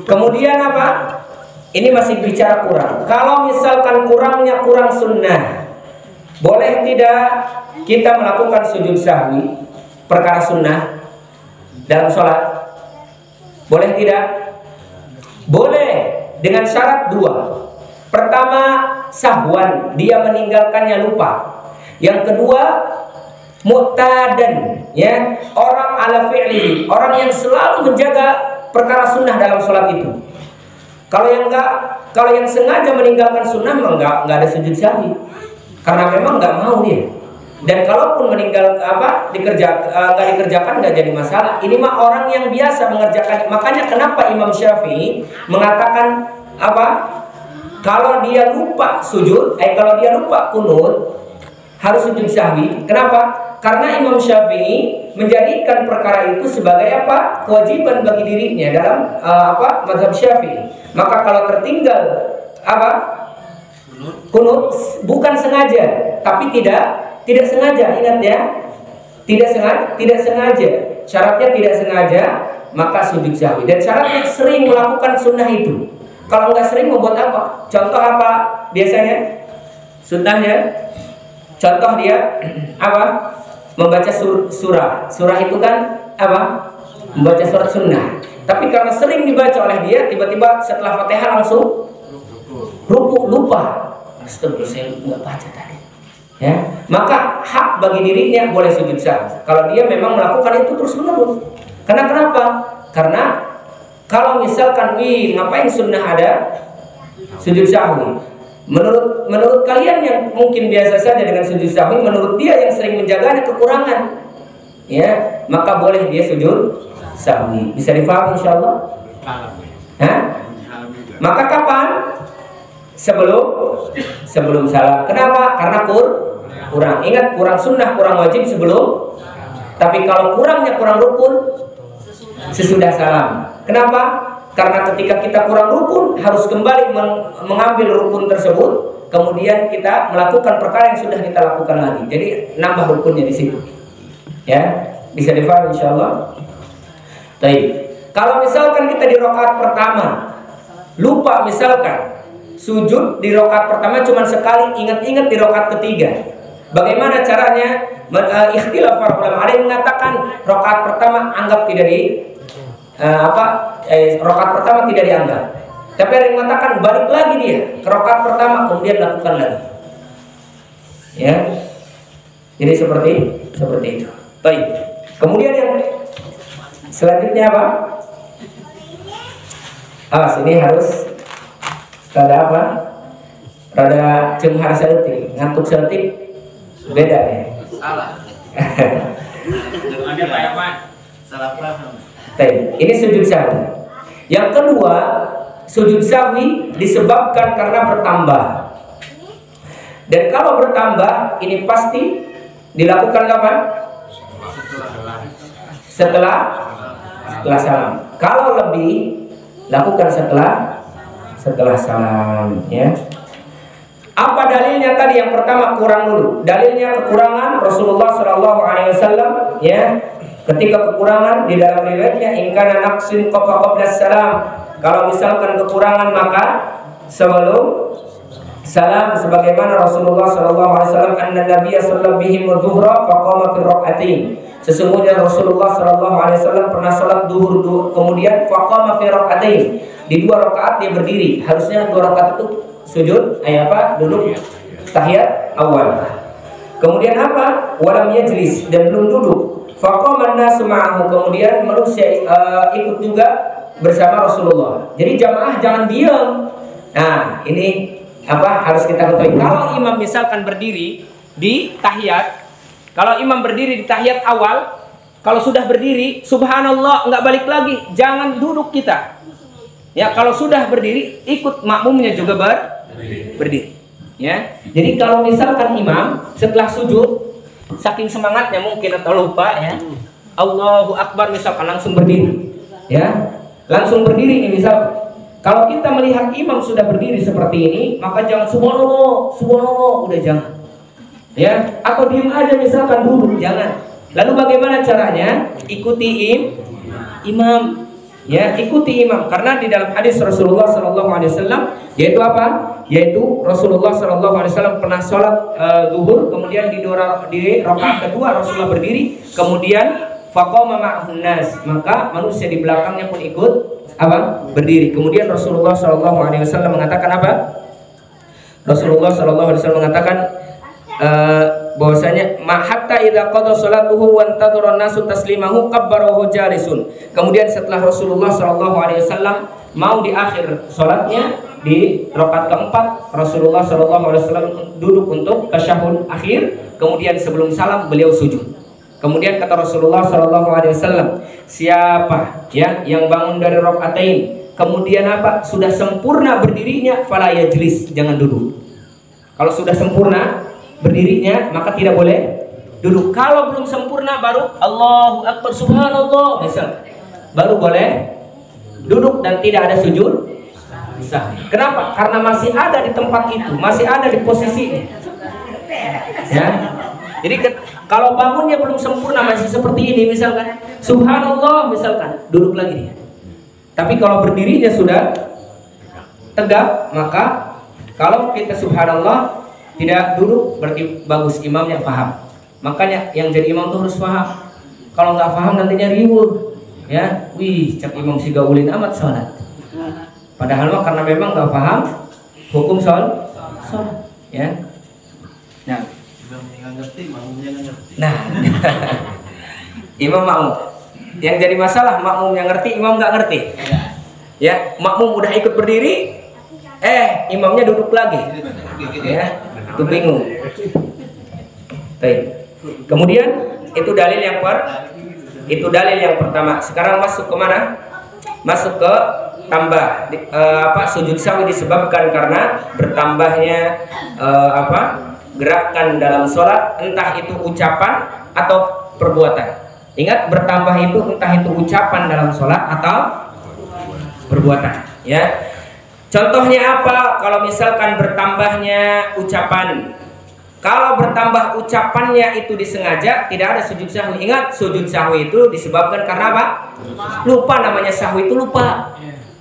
Kemudian apa? Ini masih bicara kurang. Kalau misalkan kurang sunnah, boleh tidak kita melakukan sujud sahwi perkara sunnah dalam sholat? Boleh tidak? Boleh, dengan syarat dua. Pertama, sahwan, dia meninggalkannya lupa. Yang kedua, mu'tadan, ya, orang ala fi'li, orang yang selalu menjaga perkara sunnah dalam sholat itu. Kalau yang sengaja meninggalkan sunnah enggak ada sujud sahwi, karena memang nggak mau dia. Dan kalaupun nggak dikerjakan nggak jadi masalah. Ini mah orang yang biasa mengerjakan. Makanya kenapa Imam Syafi'i mengatakan apa? Kalau dia lupa sujud, kalau dia lupa kunut, harus sujud sahwi. Kenapa? Karena Imam Syafi'i menjadikan perkara itu sebagai apa? Kewajiban bagi dirinya dalam mazhab Syafi'i. Maka kalau tertinggal apa? Kunut bukan sengaja, tapi tidak sengaja, ingat ya. Tidak sengaja. Syaratnya tidak sengaja, maka sujud sahwi. Dan syaratnya sering melakukan sunnah itu. Kalau nggak sering membuat apa? Contoh apa biasanya? Sunnahnya, contoh dia apa? Membaca surah. Surah itu kan apa? Membaca surat sunnah. Tapi karena sering dibaca oleh dia, tiba-tiba setelah Fatihah langsung lupa. Astagfirullah, saya nggak baca tadi. Ya, maka hak bagi dirinya boleh sujud sahwi. Kalau dia memang melakukan itu terus-menerus. Kenapa? Karena kalau misalkan ngapain sunnah ada sujud sahwi? Menurut kalian yang mungkin biasa saja dengan sujud sahwi, menurut dia yang sering menjaganya kekurangan, ya, maka boleh dia sujud sahwi. Bisa difahami insyaallah? Maka kapan? Sebelum salam. Kenapa? Karena kurang. Ingat, kurang sunnah, kurang wajib sebelum. Tapi kalau kurangnya kurang rukun sesudah salam. Kenapa? Karena ketika kita kurang rukun, harus kembali mengambil rukun tersebut, kemudian kita melakukan perkara yang sudah kita lakukan lagi. Jadi nambah rukunnya di situ. Ya, bisa difahami insyaallah. Baik. Kalau misalkan kita di rakaat pertama lupa, misalkan sujud di rakaat pertama cuma sekali, ingat-ingat di rakaat ketiga. Bagaimana caranya? Ikhtilaf para ulama. Ada yang mengatakan rakaat pertama anggap tidak rakaat pertama tidak dianggap. Tapi ada yang mengatakan balik lagi dia ke rakaat pertama, kemudian lakukan lagi. Ya. Jadi seperti itu. Baik. Kemudian yang selanjutnya apa? Sini harus rada apa? Rada cenghar sedetik, ngantuk sedetik, beda ya. Salah. Ada Pak Herman. Salah paham. Ini sujud sahwi. Yang kedua, sujud sahwi disebabkan karena bertambah. Dan kalau bertambah, ini pasti dilakukan kapan? Setelah salam. Kalau lebih, lakukan setelah salam, ya. Apa dalilnya tadi? Yang pertama kurang dulu. Dalilnya kekurangan Rasulullah SAW, ya. Ketika kekurangan di dalam riwayatnya, in kana naqsin qabla salam. Kalau misalkan kekurangan maka sebelum salam, sebagaimana Rasulullah SAW anna Nabiya sallallahu bihim dhuhra faqama fi rak'atain. Sesungguhnya Rasulullah SAW pernah salat duhur kemudian faqama fi rak'atain. Di 2 rakaat dia berdiri. Harusnya 2 rakaat itu sujud, duduk tahiyat awal. Kemudian apa? Walam yajlis, dan belum duduk. Faqaman nasu ma'ahu, kemudian manusia ikut juga bersama Rasulullah. Jadi jamaah jangan diam. Nah, ini apa harus kita ketahui. Kalau imam misalkan berdiri di tahiyat, kalau imam berdiri di tahiyat awal, kalau sudah berdiri, subhanallah, nggak balik lagi, jangan duduk kita. Ya, kalau sudah berdiri, ikut makmumnya juga berdiri. Ya, jadi kalau misalkan imam setelah sujud, saking semangatnya mungkin atau lupa ya, Allahu Akbar misalkan langsung berdiri, ya, langsung berdiri ini misal. Kalau kita melihat imam sudah berdiri seperti ini, maka jangan subhanallah, subhanallah, udah jangan, ya, atau diam aja misalkan duduk, jangan. Lalu bagaimana caranya? Ikuti imam, ya, ikuti imam, karena di dalam hadis Rasulullah SAW yaitu apa? Yaitu Rasulullah SAW pernah sholat zuhur, kemudian di rakaat kedua Rasulullah berdiri, kemudian faqama ma'ahun nas, maka manusia di belakangnya pun ikut apa? Berdiri. Kemudian Rasulullah SAW mengatakan apa? Rasulullah SAW mengatakan bahwasanya hatta idza qada salatuhu wa antadhara nasu taslimahu kabbarahu jalisun. Kemudian setelah Rasulullah SAW mau di akhir salatnya di rakaat keempat, Rasulullah SAW duduk untuk tasyahud akhir, kemudian sebelum salam beliau sujud. Kemudian kata Rasulullah SAW, siapa ya yang bangun dari rakaatain, kemudian apa? Sudah sempurna berdirinya, fala yajlis, jangan duduk. Kalau sudah sempurna berdirinya, maka tidak boleh duduk. Kalau belum sempurna baru Allahu Akbar subhanallah misal, baru boleh duduk dan tidak ada sujud sahwi. Kenapa? Karena masih ada di tempat itu, masih ada di posisinya. Ya. Jadi kalau bangunnya belum sempurna, masih seperti ini misalkan, subhanallah misalkan, duduk lagi dia. Tapi kalau berdirinya sudah tegak, maka kalau kita subhanallah tidak duduk berarti bagus, imamnya paham. Makanya yang jadi imam tuh harus paham. Kalau nggak paham nantinya riwuh. Ya, wih, cak imam si gaulin amat sholat. Padahal mah karena memang nggak paham hukum sholat. Ya. Nah, imam makmum. Yang jadi masalah makmum yang ngerti, imam nggak ngerti. Ya, makmum udah ikut berdiri, imamnya duduk lagi. Ya, itu bingung. Baik. Kemudian itu dalil yang pertama. Sekarang masuk ke mana? Masuk ke tambah sujud sahwi disebabkan karena bertambahnya gerakan dalam sholat, entah itu ucapan atau perbuatan. Ingat, bertambah itu entah itu ucapan dalam sholat atau perbuatan. Ya. Contohnya apa? Kalau misalkan bertambahnya ucapan, kalau bertambah ucapannya itu disengaja, tidak ada sujud sahwi. Ingat, sujud sahwi itu disebabkan karena apa? Lupa, namanya sahwi itu lupa.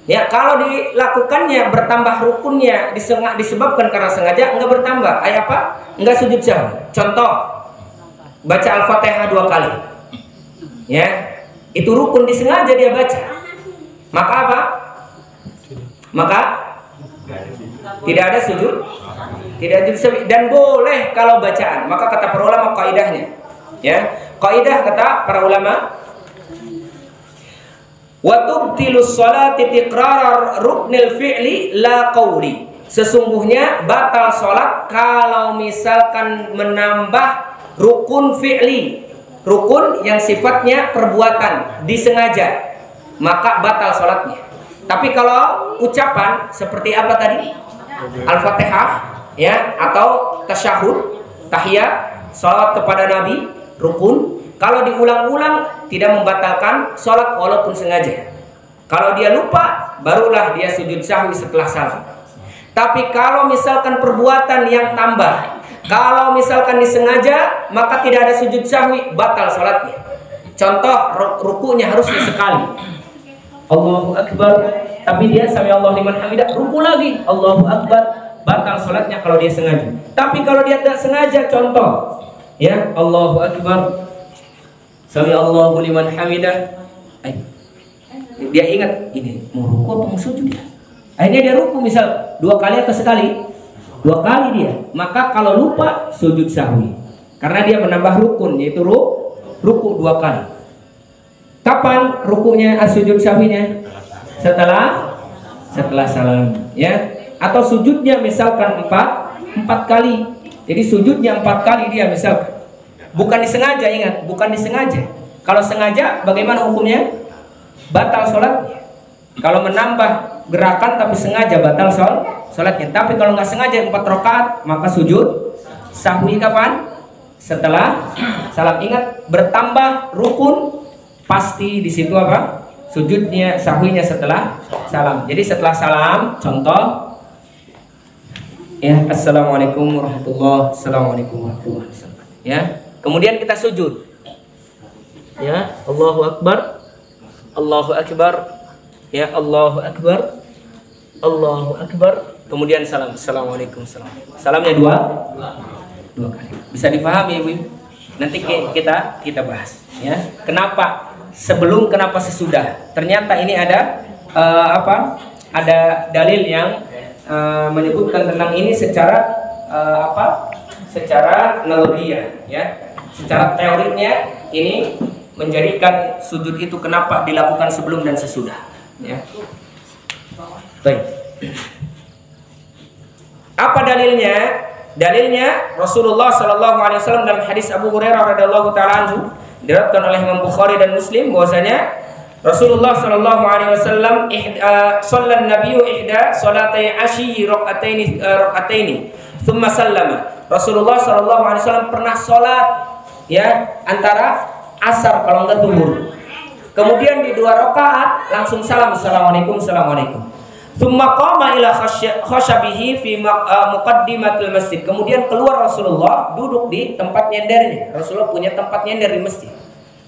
Ya, kalau dilakukannya bertambah rukunnya disebabkan karena sengaja, enggak bertambah. Apa? Enggak sujud sahwi. Contoh, baca Al-Fatihah 2 kali. Ya, itu rukun disengaja dia baca. Maka apa? Maka tidak ada sujud, tidak ada sujud, dan boleh kalau bacaan. Maka kata para ulama kaidahnya, ya, kaidah kata para ulama, wa tubtilus sholati tiqrar ruknil fi'li la qawli. Sesungguhnya batal sholat kalau misalkan menambah rukun fi'li, rukun yang sifatnya perbuatan disengaja, maka batal sholatnya. Tapi kalau ucapan seperti apa tadi? Al-Fatihah, ya, atau tasyahud, tahiyat, salawat kepada Nabi, rukun. Kalau diulang-ulang tidak membatalkan sholat walaupun sengaja. Kalau dia lupa, barulah dia sujud sahwi setelah salam. Tapi kalau misalkan perbuatan yang tambah, kalau misalkan disengaja, maka tidak ada sujud sahwi, batal sholatnya. Contoh, rukunya harusnya sekali, Allahu Akbar, tapi dia sami Allahu liman hamidah, ruku lagi, Allahu Akbar, batal sholatnya kalau dia sengaja. Tapi kalau dia tidak sengaja, contoh, ya, Allahu Akbar, sami Allahu liman hamidah, dia ingat ini mau ruku apa mau sujud ya, akhirnya dia ruku misal 2 kali atau sekali, 2 kali dia, maka kalau lupa sujud sahwi. Karena dia menambah rukun, yaitu ruku 2 kali. Kapan rukunya, sujud sahwinya? Setelah salam, ya. Atau sujudnya misalkan 4 kali. Jadi sujudnya 4 kali dia misalkan. Bukan disengaja, ingat, bukan disengaja. Kalau sengaja bagaimana hukumnya? Batal sholatnya. Kalau menambah gerakan tapi sengaja, batal sholatnya. Tapi kalau nggak sengaja 4 rakaat, maka sujud sahwi kapan? Setelah salam. Ingat, bertambah rukun pasti di situ apa? Sujudnya sahwinya setelah salam. Jadi setelah salam, contoh ya, assalamualaikum warahmatullahi wabarakatuh. Ya, kemudian kita sujud. Ya, Allahu Akbar, Allahu Akbar. Ya, Allahu Akbar, Allahu Akbar. Kemudian salam. Assalamualaikum. Salamnya 2 kali. Bisa dipahami, Ibu? Nanti kita bahas. Ya, kenapa sebelum, kenapa sesudah? Ternyata ini ada ada dalil yang menyebutkan tentang ini secara secara naluriyah, ya. Secara teorinya ini menjadikan sujud itu kenapa dilakukan sebelum dan sesudah. Ya. Baik. Apa dalilnya? Dalilnya Rasulullah Shallallahu Alaihi Wasallam dalam hadis Abu Hurairah radhiyallahu taala anhu, diriwayatkan oleh Imam Bukhari dan Muslim, bahwasanya Rasulullah Shallallahu Alaihi Wasallam sallan nabiyyu ihda salatai asyi rakaataini thumma sallama. Rasulullah Shallallahu Alaihi Wasallam pernah sholat, ya, antara asar kalau enggak zuhur. Kemudian di 2 rakaat langsung salam, assalamualaikum. Tsumma qama ila khashabihi fi muqaddimatil masjid. Kemudian keluar Rasulullah, duduk di tempat nyendernya. Rasulullah punya tempat nyender di masjid.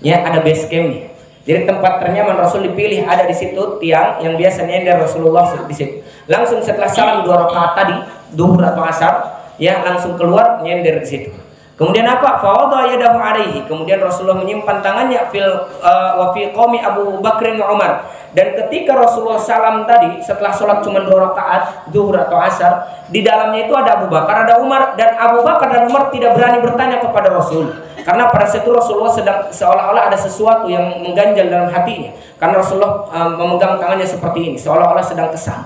Ya, ada base campnya. Jadi tempat ternyaman Rasul dipilih ada di situ, tiang yang biasa nyender Rasulullah di situ. Langsung setelah salam 2 rakaat tadi, zuhur atau asar, ya, langsung keluar nyender di situ. Kemudian apa? Fawadha yadahu alaihi. Kemudian Rasulullah menyimpan tangannya wa fi qaumi Abu Bakr wa Umar. Dan ketika Rasulullah salam tadi setelah sholat cuma 2 rakaat zuhur atau asar, di dalamnya itu ada Abu Bakar, ada Umar, dan Abu Bakar dan Umar tidak berani bertanya kepada Rasul. Karena pada saat itu Rasulullah sedang seolah-olah ada sesuatu yang mengganjal dalam hatinya. Karena Rasulullah memegang tangannya seperti ini, seolah-olah sedang kesal.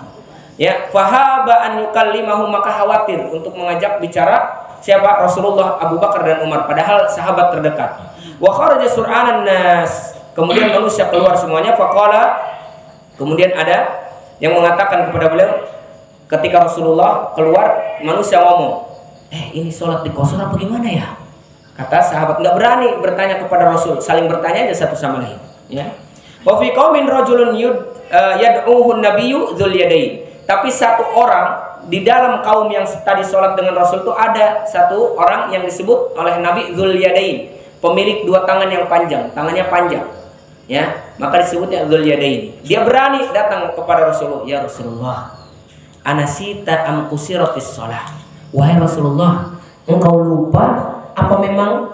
Ya, fahaba an yukallimahu, maka khawatir untuk mengajak bicara siapa? Rasulullah, Abu Bakar dan Umar, padahal sahabat terdekat. Wa kharaja sur'anan nas, kemudian manusia keluar semuanya. Faqala, kemudian ada yang mengatakan kepada beliau ketika Rasulullah keluar, manusia ngomong, ini sholat di kosor apa gimana ya? Kata sahabat, nggak berani bertanya kepada Rasul, saling bertanya aja satu sama lain. Ya. Wa fi qaumin rajulun yad'uhu nabiyyu dzul yadain. Tapi satu orang di dalam kaum yang tadi sholat dengan Rasul itu ada satu orang yang disebut oleh Nabi dzul yadain, pemilik 2 tangan yang panjang, tangannya panjang. Ya, maka disebutnya dzul yadain. Dia berani datang kepada Rasulullah, ya Rasulullah, anasita am kusiratis shalah. Wahai Rasulullah, engkau lupa apa memang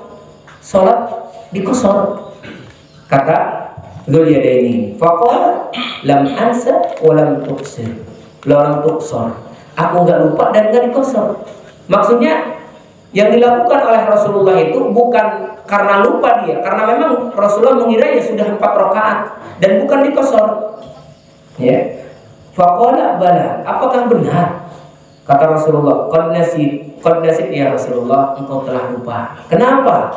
sholat dikosor? Kata dzul yadain ini, faqala lam ansa wa lam tuqsir. Lam tuqsor. Aku enggak lupa dan enggak dikosor. Maksudnya yang dilakukan oleh Rasulullah itu bukan karena lupa dia, karena memang Rasulullah mengiranya sudah 4 rakaat dan bukan dikosor. Ya. Faqala bala, apakah benar? Kata Rasulullah, qad nasid ya Rasulullah, engkau telah lupa. Kenapa?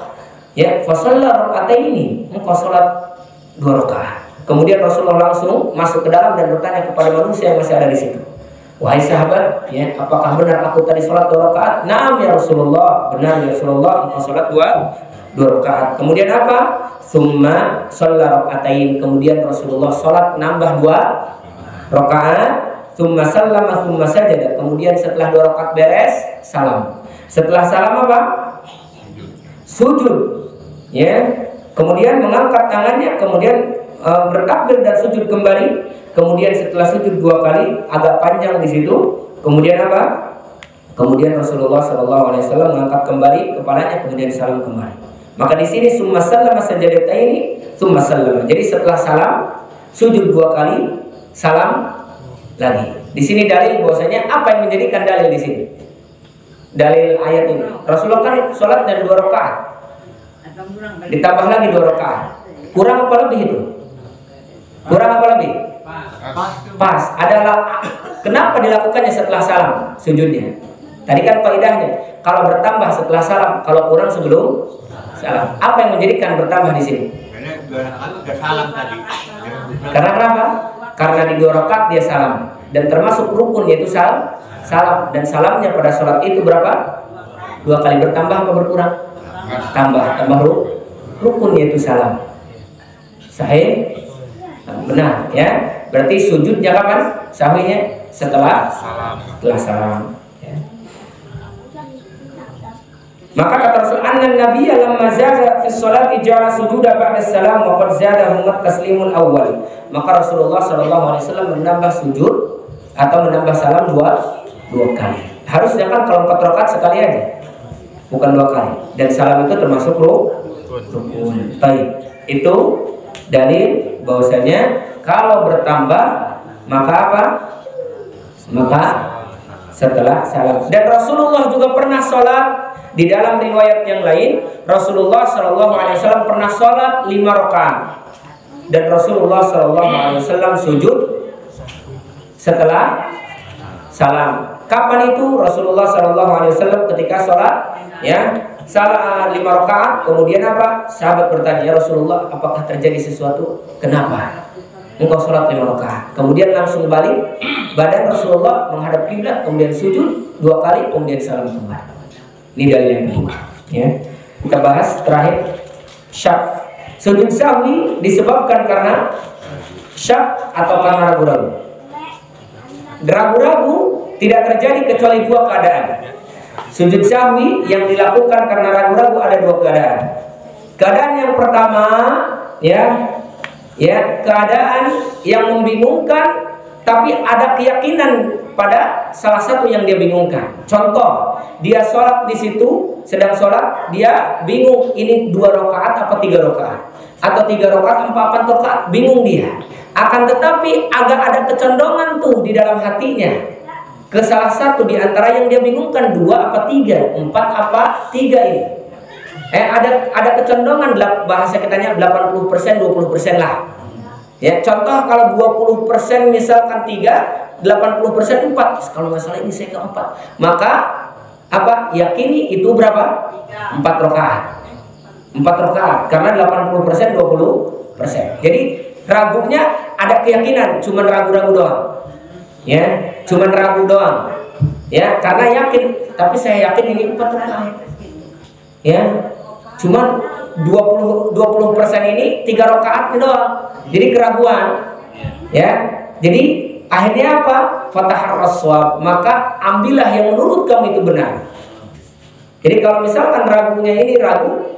Ya, fa shalla raka'ataini, engkau salat 2 rakaat. Kemudian Rasulullah langsung masuk ke dalam dan bertanya kepada manusia yang masih ada di situ. Wahai sahabat, ya, apakah benar aku tadi sholat 2 rakaat? Naam ya Rasulullah, benar ya Rasulullah, engkau sholat 2 rakaat. Kemudian apa? Tsumma shalla raka'atain. Kemudian Rasulullah sholat nambah 2 rakaat. Tsumma sallama tsumma sajada. Kemudian setelah 2 rakaat beres, salam. Setelah salam apa? Sujud. Ya. Kemudian mengangkat tangannya, kemudian bertakbir dan sujud kembali. Kemudian setelah sujud 2 kali agak panjang di situ. Kemudian apa? Kemudian Rasulullah SAW mengangkat kembali kepalanya, kemudian salam kembali. Maka di sini summa sallama sajadataini summa sallama. Jadi setelah salam sujud 2 kali, salam lagi. Di sini dalil bahwasanya apa yang menjadikan dalil di sini? dalil ayat ini. Rasulullah kan sholat dari 2 rakaat, ditambah lagi 2 rakaat. Kurang apa lebih itu? Kurang apa lebih? Pas. Adalah kenapa dilakukannya setelah salam sujudnya? Tadi kan faedahnya kalau bertambah setelah salam, kalau kurang sebelum salam. Apa yang menjadikan bertambah di sini? Karena salam tadi. Karena kenapa? Karena di 2 rakaat dia salam dan termasuk rukun yaitu salam. Dan salamnya pada sholat itu berapa? 2 kali. Bertambah apa berkurang? Tambah rukun yaitu salam. Sahih? Benar ya. Berarti sujudnya kapan? Sahwihnya setelah salam. Ya. Maka kata Rasul, anna nabiyya lamma zada fi sholati ja'ala sujuda ba'da salam wa qad zada humat taslimul awal. Maka Rasulullah sallallahu alaihi wasallam menambah sujud atau menambah salam dua kali. Harusnya kan kalau 4 rakaat sekali aja, bukan 2 kali. Dan salam itu termasuk rukun. Baik, itu dalil bahwasanya kalau bertambah maka apa? Maka setelah salam. Dan Rasulullah juga pernah sholat. Di dalam riwayat yang lain, Rasulullah Shallallahu Alaihi Wasallam pernah sholat 5 rakaat dan Rasulullah Shallallahu Alaihi Wasallam sujud setelah salam. Kapan itu? Rasulullah Shallallahu Alaihi Wasallam ketika sholat, ya, salat 5 rakaat. Kemudian apa? Sahabat bertanya, ya Rasulullah, apakah terjadi sesuatu? Kenapa engkau sholat 5 rakaat? Kemudian langsung balik badan Rasulullah menghadap kiblat, kemudian sujud 2 kali, kemudian salam kembali. Ini dalil yang kedua. Ya. Kita bahas terakhir syak. Sujud sahwi disebabkan karena syak atau karena ragu-ragu. Ragu-ragu tidak terjadi kecuali 2 keadaan. Sujud sahwi yang dilakukan karena ragu-ragu ada 2 keadaan. Keadaan yang pertama, ya, keadaan yang membingungkan, tapi ada keyakinan pada salah satu yang dia bingungkan. Contoh, dia sholat di situ, sedang sholat, dia bingung ini 2 rakaat apa 3 rakaat, atau 3 rakaat 4 rakaat, bingung dia. Akan tetapi agak ada kecondongan tuh di dalam hatinya ke salah satu di antara yang dia bingungkan, 2 apa 3, 4 apa 3 ini. Ada kecondongan, bahasa kitanya 80%, 20% lah. Ya, contoh kalau 20% misalkan 3, 80% 4. Kalau nggak salah ini saya ke 4. Maka apa? Yakini itu berapa? 4 rakaat. 4 rakaat karena 80% 20%. Jadi ragunya ada keyakinan, cuman ragu-ragu doang. Ya, cuman ragu doang. Ya, karena yakin, tapi saya yakin ini 4 rakaat. Ya. Cuman 20% ini 3 rakaat doang. Jadi keraguan, ya. Jadi akhirnya apa? Fatahar raswab, maka ambillah yang menurut kamu itu benar. Jadi kalau misalkan ragunya ini ragu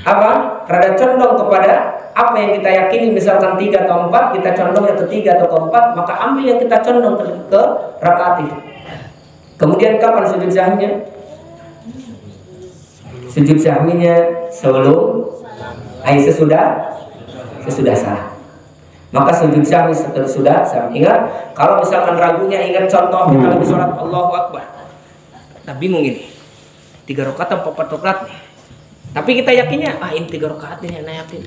apa? Rada condong kepada apa yang kita yakini, misalkan 3 atau 4, kita condong yang ke 3 atau ke 4, maka ambil yang kita condong ke rakaat itu. Kemudian kapan sujud sahwinya? Sujud sahwinya sebelum sesudah salam. Maka sujud sahwi sudah salam. Ingat, kalau misalkan ragunya, ingat contoh kita lagi sholat Allahu Akbar. Nah bingung ini 3 rakaat atau 4 rakaat nih. Tapi kita yakinnya ini 3 rakaat nih, anak yakin.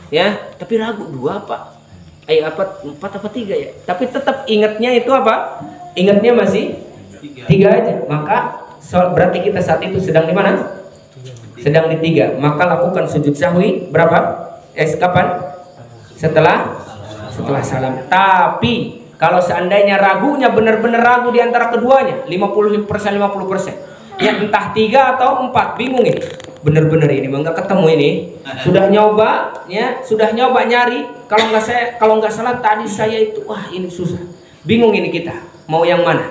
Ya, tapi ragu 2 apa? 4 apa 3 ya? Tapi tetap ingatnya itu apa? Ingatnya masih 3 aja. Maka berarti kita saat itu sedang di mana? Sedang di 3. Maka lakukan sujud sahwi berapa? Kapan? Setelah salam. Tapi kalau seandainya ragunya benar-benar ragu di antara keduanya, 50%, ya entah 3 atau 4, bingung ini. Benar-benar ini enggak ketemu ini. Sudah nyoba nyari. Kalau nggak salah tadi saya itu, ini susah. Bingung ini kita. Mau yang mana?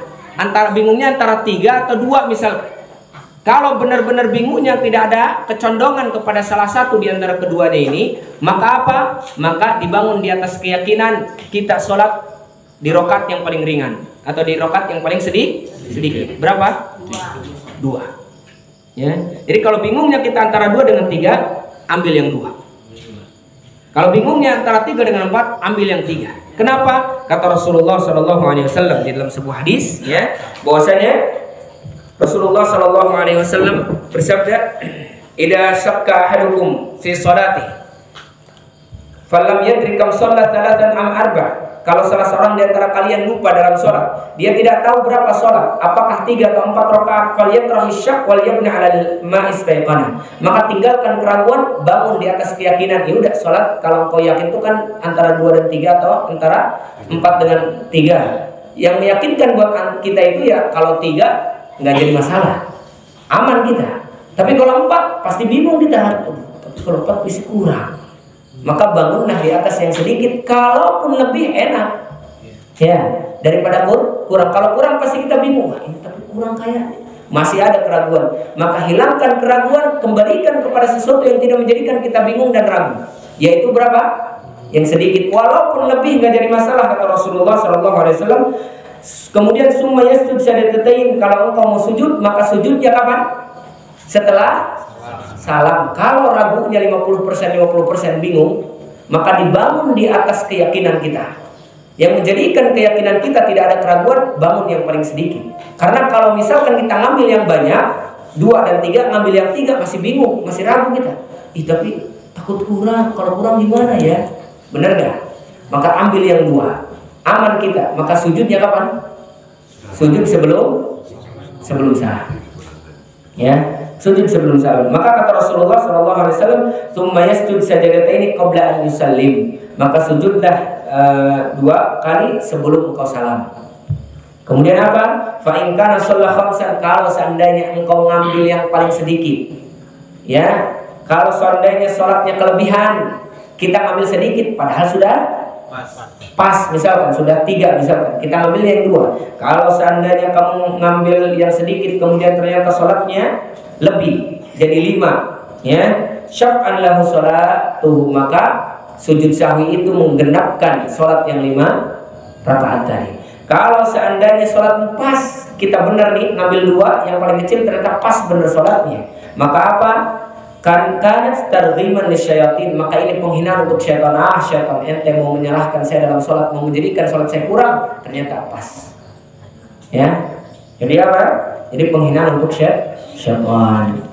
Bingungnya antara 3 atau 2 misalkan. Kalau benar-benar bingungnya tidak ada kecondongan kepada salah satu di antara keduanya ini, maka apa? Maka dibangun di atas keyakinan kita sholat di rokat yang paling ringan atau di rokat yang paling sedikit. Berapa? 2. Ya. Jadi kalau bingungnya kita antara 2 dengan 3, ambil yang 2. Kalau bingungnya antara 3 dengan 4, ambil yang 3. Kenapa? Kata Rasulullah SAW di dalam sebuah hadis, ya, bahwasanya Rasulullah sallallahu alaihi wasallam bersabda, "Idza syakka ahadukum fi sholati falam yadri kam shalla thalathan am arba." Kalau salah seorang di antara kalian lupa dalam sholat, dia tidak tahu berapa sholat, apakah 3 atau 4 rakaat, falyatrahi syak wal yabni 'ala ma istayqana. Maka tinggalkan keraguan, bangun di atas keyakinan. Ya udah, sholat kalau kau yakin itu kan antara 2 dan 3 atau antara 4 dengan 3. Yang meyakinkan buat kita itu ya kalau 3 nggak jadi masalah, aman kita. Tapi kalau 4 pasti bingung kita. Tapi kalau 4 pasti kurang. Maka bangunlah di atas yang sedikit, kalaupun lebih enak ya daripada kurang. Kalau kurang pasti kita bingung, wah ini tapi kurang kayak masih ada keraguan. Maka hilangkan keraguan, kembalikan kepada sesuatu yang tidak menjadikan kita bingung dan ragu, yaitu berapa? Yang sedikit. Walaupun lebih nggak jadi masalah, kata Rasulullah SAW. Kemudian summa yasjud sajdatain, kalau engkau mau sujud maka sujudnya kapan? Setelah salam. Kalau ragunya 50% bingung, maka dibangun di atas keyakinan kita. Yang menjadikan keyakinan kita tidak ada keraguan, bangun yang paling sedikit. Karena kalau misalkan kita ngambil yang banyak, 2 dan 3, ngambil yang 3 masih bingung, masih ragu kita. Tapi takut kurang, kalau kurang gimana ya? Benar gak? Maka ambil yang 2, aman kita. Maka sujudnya kapan? Sujud sebelum salam. Ya, sujud sebelum salam. Maka kata Rasulullah SAW, "Tsumma yasjud sajadataini qabla an yusallim." Maka sujudlah 2 kali sebelum engkau salam. Kemudian apa? Fa in kana shalla khamsan, kalau seandainya engkau ngambil yang paling sedikit. Ya, kalau seandainya sholatnya kelebihan, kita ngambil sedikit padahal sudah pas, misalkan sudah 3, misalkan kita ngambil yang 2. Kalau seandainya kamu ngambil yang sedikit kemudian ternyata sholatnya lebih jadi 5, ya, syaf'an lahu sholatuhu, maka sujud sahwi itu menggenapkan sholat yang 5 rakaat tadi. Kalau seandainya sholat pas, kita benar nih ngambil 2, yang paling kecil ternyata pas benar sholatnya, maka apa? Kanat targhiman lisyayatin, maka ini penghinaan untuk syaitan. Syaitan ente mau menyalahkan saya dalam sholat, mau menjadikan sholat saya kurang, ternyata pas. Ya, jadi apa? Jadi penghinaan untuk syaitan.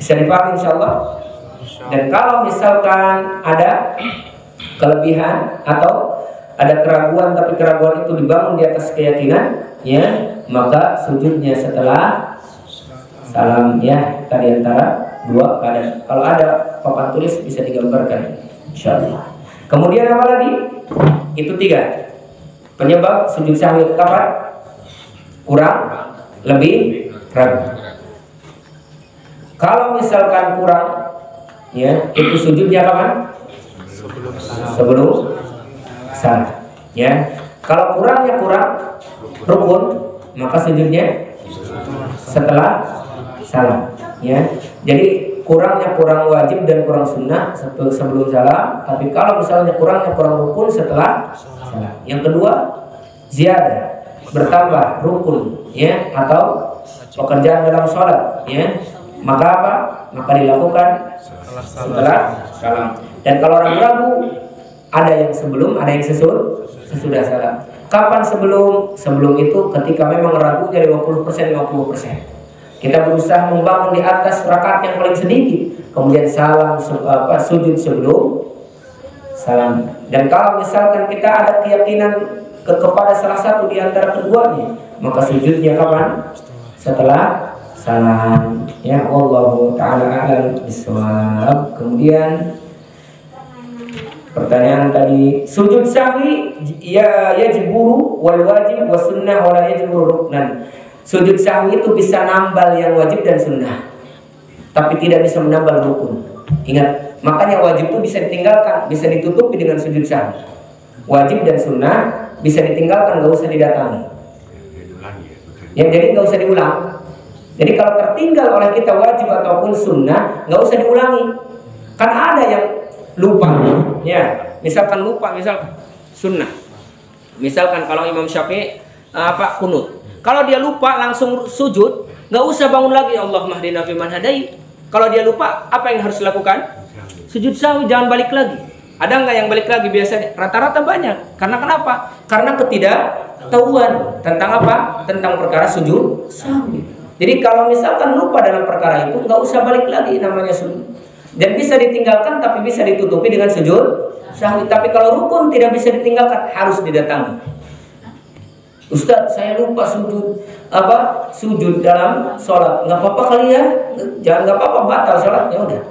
Bisa dipahami insyaallah. Dan kalau misalkan ada kelebihan atau ada keraguan, tapi keraguan itu dibangun di atas keyakinan, ya, maka sujudnya setelah salam, ya, tadi antara 2 keadaan. Kalau ada papan tulis bisa digambarkan insyaallah. Kemudian apa lagi? Itu 3 penyebab sujud sahwi kapan? Kurang, lebih, ragu. Kalau misalkan kurang, ya, itu sujudnya kapan? Sebelum salam, ya. Kalau kurangnya kurang rukun, maka sujudnya setelah salam, ya. Jadi kurangnya kurang wajib dan kurang sunnah sebelum salam. Tapi kalau misalnya kurangnya kurang rukun setelah salam. Yang kedua, ziyadah, bertambah rukun, ya, atau pekerjaan dalam sholat, ya, maka apa? Maka dilakukan setelah salam. Dan kalau ragu-ragu, ada yang sebelum, ada yang sesudah salam. Kapan sebelum? Sebelum itu ketika memang ragunya 50%. Kita berusaha membangun di atas rakaat yang paling sedikit, kemudian salam, sujud sebelum salam. Dan kalau misalkan kita ada keyakinan kepada salah satu di antara keduanya, maka sujudnya kapan? Setelah salam. Ya, wallahu ta'ala a'lam bishawab. Kemudian pertanyaan tadi, sujud sahwi ya yajburu wal wajib was sunnah wala yajburu ruknan. Sujud sahwi itu bisa nambal yang wajib dan sunnah, tapi tidak bisa menambal rukun. Ingat, makanya wajib itu bisa ditinggalkan, bisa ditutupi dengan sujud sahwi. Wajib dan sunnah bisa ditinggalkan, nggak usah didatangi. Ya, jadi nggak usah diulang. Jadi kalau tertinggal oleh kita wajib ataupun sunnah, nggak usah diulangi. Kan ada yang lupa, ya. Misalkan lupa, misalkan sunnah. Misalkan kalau Imam Syafi'i kunut. Kalau dia lupa langsung sujud, nggak usah bangun lagi Allahumma hdina fiman hadait. Kalau dia lupa, apa yang harus dilakukan? Sujud sahwi, jangan balik lagi. Ada nggak yang balik lagi? Biasanya rata-rata banyak. Karena kenapa? Karena ketidaktahuan tentang apa? Tentang perkara sujud sahwi. Jadi kalau misalkan lupa dalam perkara itu, nggak usah balik lagi, namanya sunnah. Dan bisa ditinggalkan tapi bisa ditutupi dengan sujud sahwi. Tapi kalau rukun tidak bisa ditinggalkan, harus didatangi. Ustaz, saya lupa sujud dalam sholat. Nggak apa-apa kali ya, jangan, nggak apa-apa, batal sholatnya udah.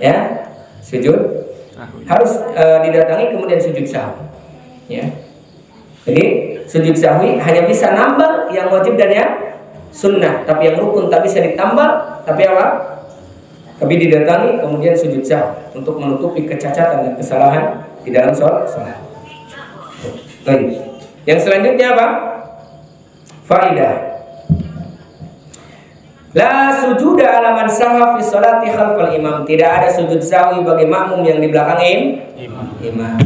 Ya, sujud harus didatangi, kemudian sujud sahwi. Ya, jadi sujud sahwi hanya bisa nambah yang wajib dan yang sunnah, tapi yang rukun tak bisa ditambah, tapi apa? Tapi didatangi kemudian sujud sahwi untuk menutupi kecacatan dan kesalahan di dalam sholat. Baik. Yang selanjutnya apa? Faidah. La sujuda ala man saha fi sholati khalfal imam. Tidak ada sujud sahwi bagi makmum yang di belakang imam.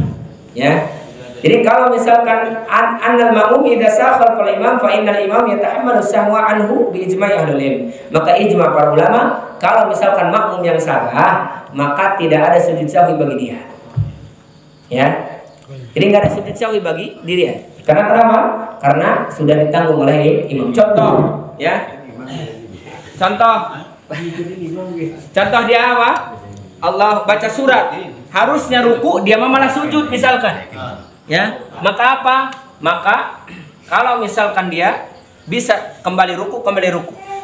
Ya. Jadi kalau misalkan annal ma'mum idza sakhal fal imam fa innal imam yatahammalu sahwa anhu bi ijma'i ahlul ilm. Maka ijma' para ulama, kalau misalkan makmum yang salah, maka tidak ada sujud sahwi bagi dia. Ya. Jadi enggak ada sujud sahwi bagi diri. Karena kenapa? Karena sudah ditanggung oleh imam. Contoh, ya. Contoh dia apa? Allah baca surat, harusnya ruku, dia malah sujud misalkan. Ya, maka apa? Maka kalau misalkan dia bisa kembali ruku,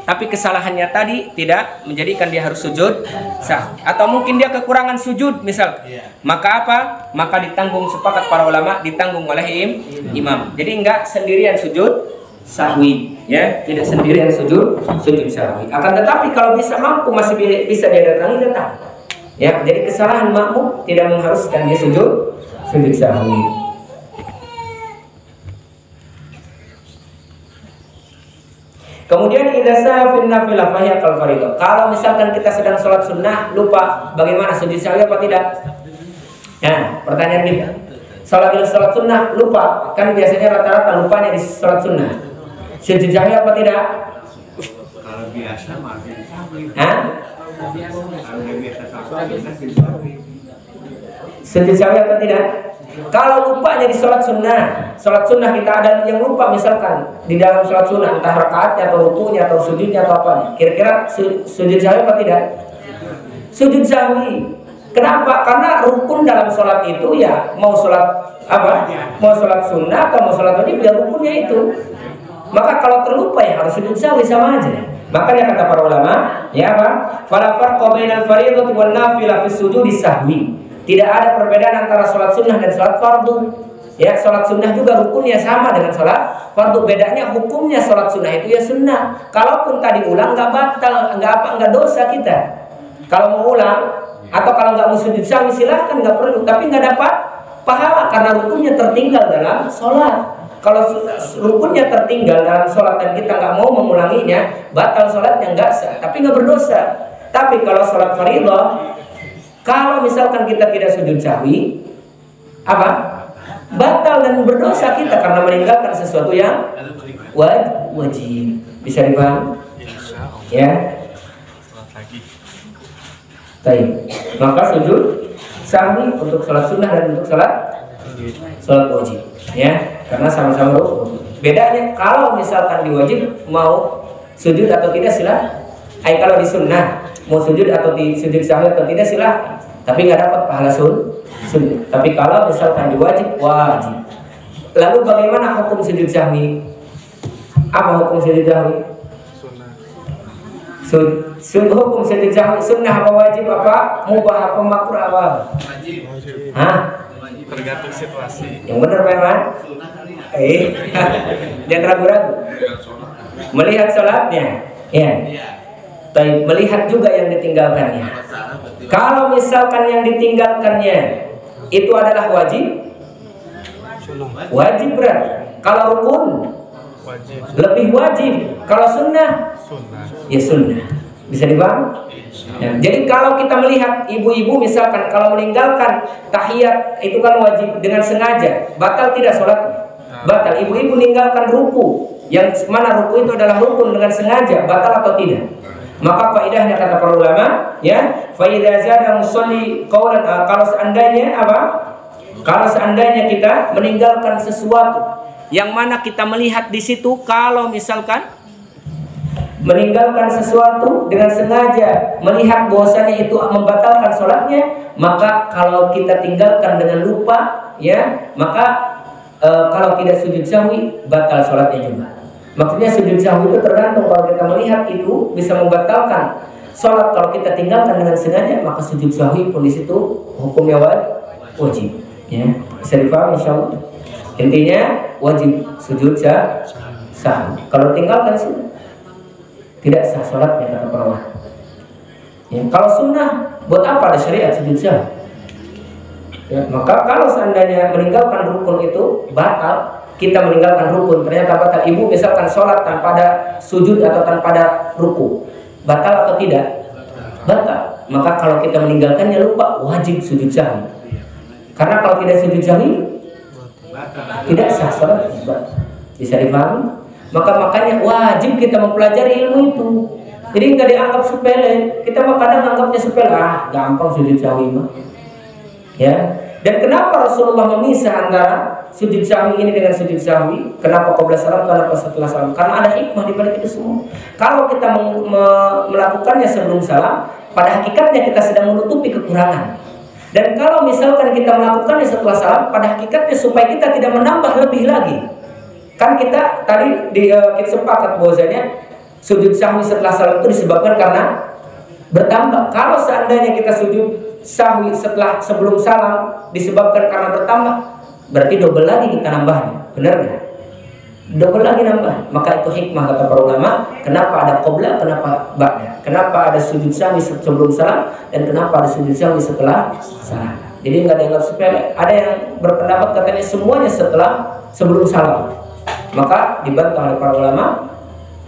tapi kesalahannya tadi tidak menjadikan dia harus sujud sahwi, atau mungkin dia kekurangan sujud misal, maka apa? Maka ditanggung, sepakat para ulama, ditanggung oleh imam. Jadi enggak sendirian sujud sahwi, ya, tidak sendirian sujud sahwi. Akan tetapi kalau bisa mampu masih bisa dia datang. Ya, jadi kesalahan makmum tidak mengharuskan dia sujud sahwi. Kemudian idza saha fi nafilah fa hiya kal fardhu. Kalau misalkan kita sedang sholat sunnah lupa, bagaimana sujud sahwi apa tidak? Nah, pertanyaan kita. Sholat sunnah lupa, kan biasanya rata-rata lupanya di sholat sunnah. Sujud sahwi apa tidak? Kalau biasa masih sahwi. Hah? Kalau biasa sahwi. Sujud sahwi apa tidak? Kalau lupanya di sholat sunnah kita ada yang lupa misalkan di dalam sholat sunnah, entah rakaatnya atau rukunya atau sujudnya atau apa, kira-kira sujud sahwi apa tidak? Sujud sahwi. Kenapa? Karena rukun dalam sholat itu ya mau sholat apa? Mau sholat sunnah atau mau sholat wajib ya rukunnya itu. Maka kalau terlupa ya harus sujud sahwi, sama aja. Makanya kata para ulama, ya apa? Fala farqa bainal fardhati wan nafilah fi sujudi sahwi. Tidak ada perbedaan antara sholat sunnah dan sholat fardu. Ya, sholat sunnah juga rukunnya sama dengan sholat fardu. Bedanya hukumnya sholat sunnah itu ya sunnah. Kalaupun tadi ulang nggak batal, nggak dosa kita. Kalau mau ulang atau kalau nggak mau sujud sahwi silahkan, nggak perlu. Tapi nggak dapat pahala karena rukunnya tertinggal dalam sholat. Kalau rukunnya tertinggal dalam sholat dan kita nggak mau mengulanginya, batal sholatnya nggak sah, tapi nggak berdosa. Tapi kalau sholat fardhu, kalau misalkan kita tidak sujud sahwi, apa? Batal dan berdosa kita karena meninggalkan sesuatu yang wajib. Bisa dipahami? Ya. Baik. Maka sujud sahwi untuk sholat sunnah dan untuk sholat wajib. Ya, karena sama-sama rukun. Bedanya kalau misalkan di wajib mau sujud atau tidak silahkan. Kalau di sunnah mau sujud atau di sujud sahwi atau tidak silahkan, tapi nggak dapat pahala sunnah. Tapi kalau misalkan wajib. Lalu bagaimana hukum sujud sahwi? Apa hukum sujud sahwi? Hukum sujud sahwi sunnah apa wajib, apa mubah, apa makruh, apa? Wajib. Hah? Tergantung situasi. Yang benar memang. Jangan ragu-ragu. Melihat sholatnya, ya. Tapi melihat juga yang ditinggalkannya. Kalau misalkan yang ditinggalkannya itu adalah wajib berarti. Kalau rukun lebih wajib. Kalau sunnah ya sunnah. Bisa dipahami? Ya, jadi kalau kita melihat ibu-ibu misalkan kalau meninggalkan tahiyat itu kan wajib dengan sengaja, batal tidak sholatnya? Batal. Ibu-ibu meninggalkan ruku, yang mana ruku itu adalah rukun dengan sengaja, batal atau tidak? Maka faedahnya kata para ulama, ya, fa idza zada musalli qaulan, kalau seandainya apa? Kalau seandainya kita meninggalkan sesuatu yang mana kita melihat di situ, kalau misalkan meninggalkan sesuatu dengan sengaja, melihat bahwasanya itu membatalkan sholatnya, maka kalau kita tinggalkan dengan lupa, ya, maka kalau tidak sujud sahwi batal sholatnya juga. Maksudnya sujud sahwi itu tergantung, kalau kita melihat itu bisa membatalkan sholat, kalau kita tinggalkan dengan sengaja, maka sujud sahwi pun di situ hukumnya wajib. Ya, bisa dipahami insyaallah. Intinya wajib sujud sahwi. Kalau tinggalkan sudah tidak sah sholatnya kata para ulama. Ya, kalau sunnah, buat apa ada syariat sujud sahwi? Ya, maka kalau seandainya meninggalkan rukun itu batal, kita meninggalkan rukun ternyata batal. Ibu misalkan sholat tanpa ada sujud atau tanpa ada ruku, batal atau tidak? Batal. Maka kalau kita meninggalkannya lupa, wajib sujud sahwi. Karena kalau tidak sujud sahwi, tidak sah sholat. Bisa dipahami? Makanya wajib kita mempelajari ilmu itu. Jadi nggak dianggap sepele. Kita kadang anggapnya sepele, gampang sujud sahwi mah. Ya. Dan kenapa Rasulullah memisah antara sujud sahwi ini dengan sujud sahwi? Kenapa qabla salam, kenapa setelah salam? Karena ada hikmah di balik itu semua. Kalau kita melakukannya sebelum salam, pada hakikatnya kita sedang menutupi kekurangan. Dan kalau misalkan kita melakukannya setelah salam, pada hakikatnya supaya kita tidak menambah lebih lagi. Kan kita tadi kita sepakat bahwasanya sujud sahwi setelah salam itu disebabkan karena bertambah. Kalau seandainya kita sujud sahwi sebelum salam disebabkan karena bertambah, berarti double lagi kita nambahnya. Benar nggak? Double lagi nambah. Maka itu hikmah kata para ulama. Kenapa ada qabla, kenapa ba'da? Kenapa ada sujud sahwi sebelum salam dan kenapa ada sujud sahwi setelah salam? Jadi nggak dianggap sepele. Ada yang berpendapat katanya semuanya sebelum salam. Maka dibantah oleh para ulama,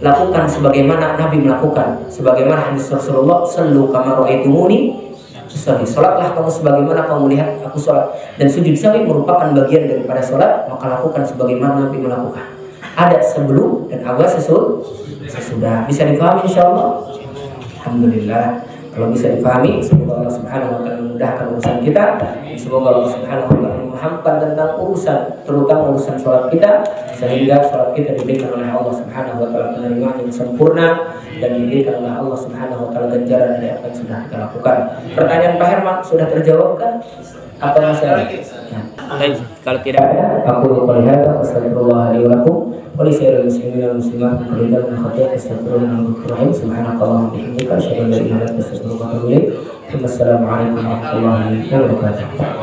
lakukan sebagaimana Nabi melakukan, sebagaimana hadis Rasulullah, sallu kama ra'aitumuni usolli, salatlah kamu sebagaimana kamu melihat aku salat. Dan sujud sahwi merupakan bagian daripada salat, maka lakukan sebagaimana Nabi melakukan. Ada sebelum dan ada sesudah. Bisa dipahami insyaallah. Alhamdulillah. Kalau bisa dipahami, semoga Allah Subhanahu wa taala memudahkan urusan kita. Semoga Allah Subhanahu wa taala memahamkan tentang urusan, terutama urusan sholat kita, sehingga sholat kita diberikan oleh Allah Subhanahu wa taala penerimaan yang sempurna dan diberikan oleh Allah Subhanahu wa taala ganjaran dari apa yang sudah kita lakukan. Pertanyaan Pak Herman sudah terjawabkan? Apa masih ada? Baik, kalau tidak ada, aku qouli hadza astaghfirullah li wa lakum wa li sairil muslimin wal muslimat min kulli khati'atin astaghfirullahaladzim subhanakallahumma wa bihamdika asyhadu an la ilaha illa anta astaghfiruka wa atubu ilaik. Wassalamualaikum warahmatullahi wabarakatuh.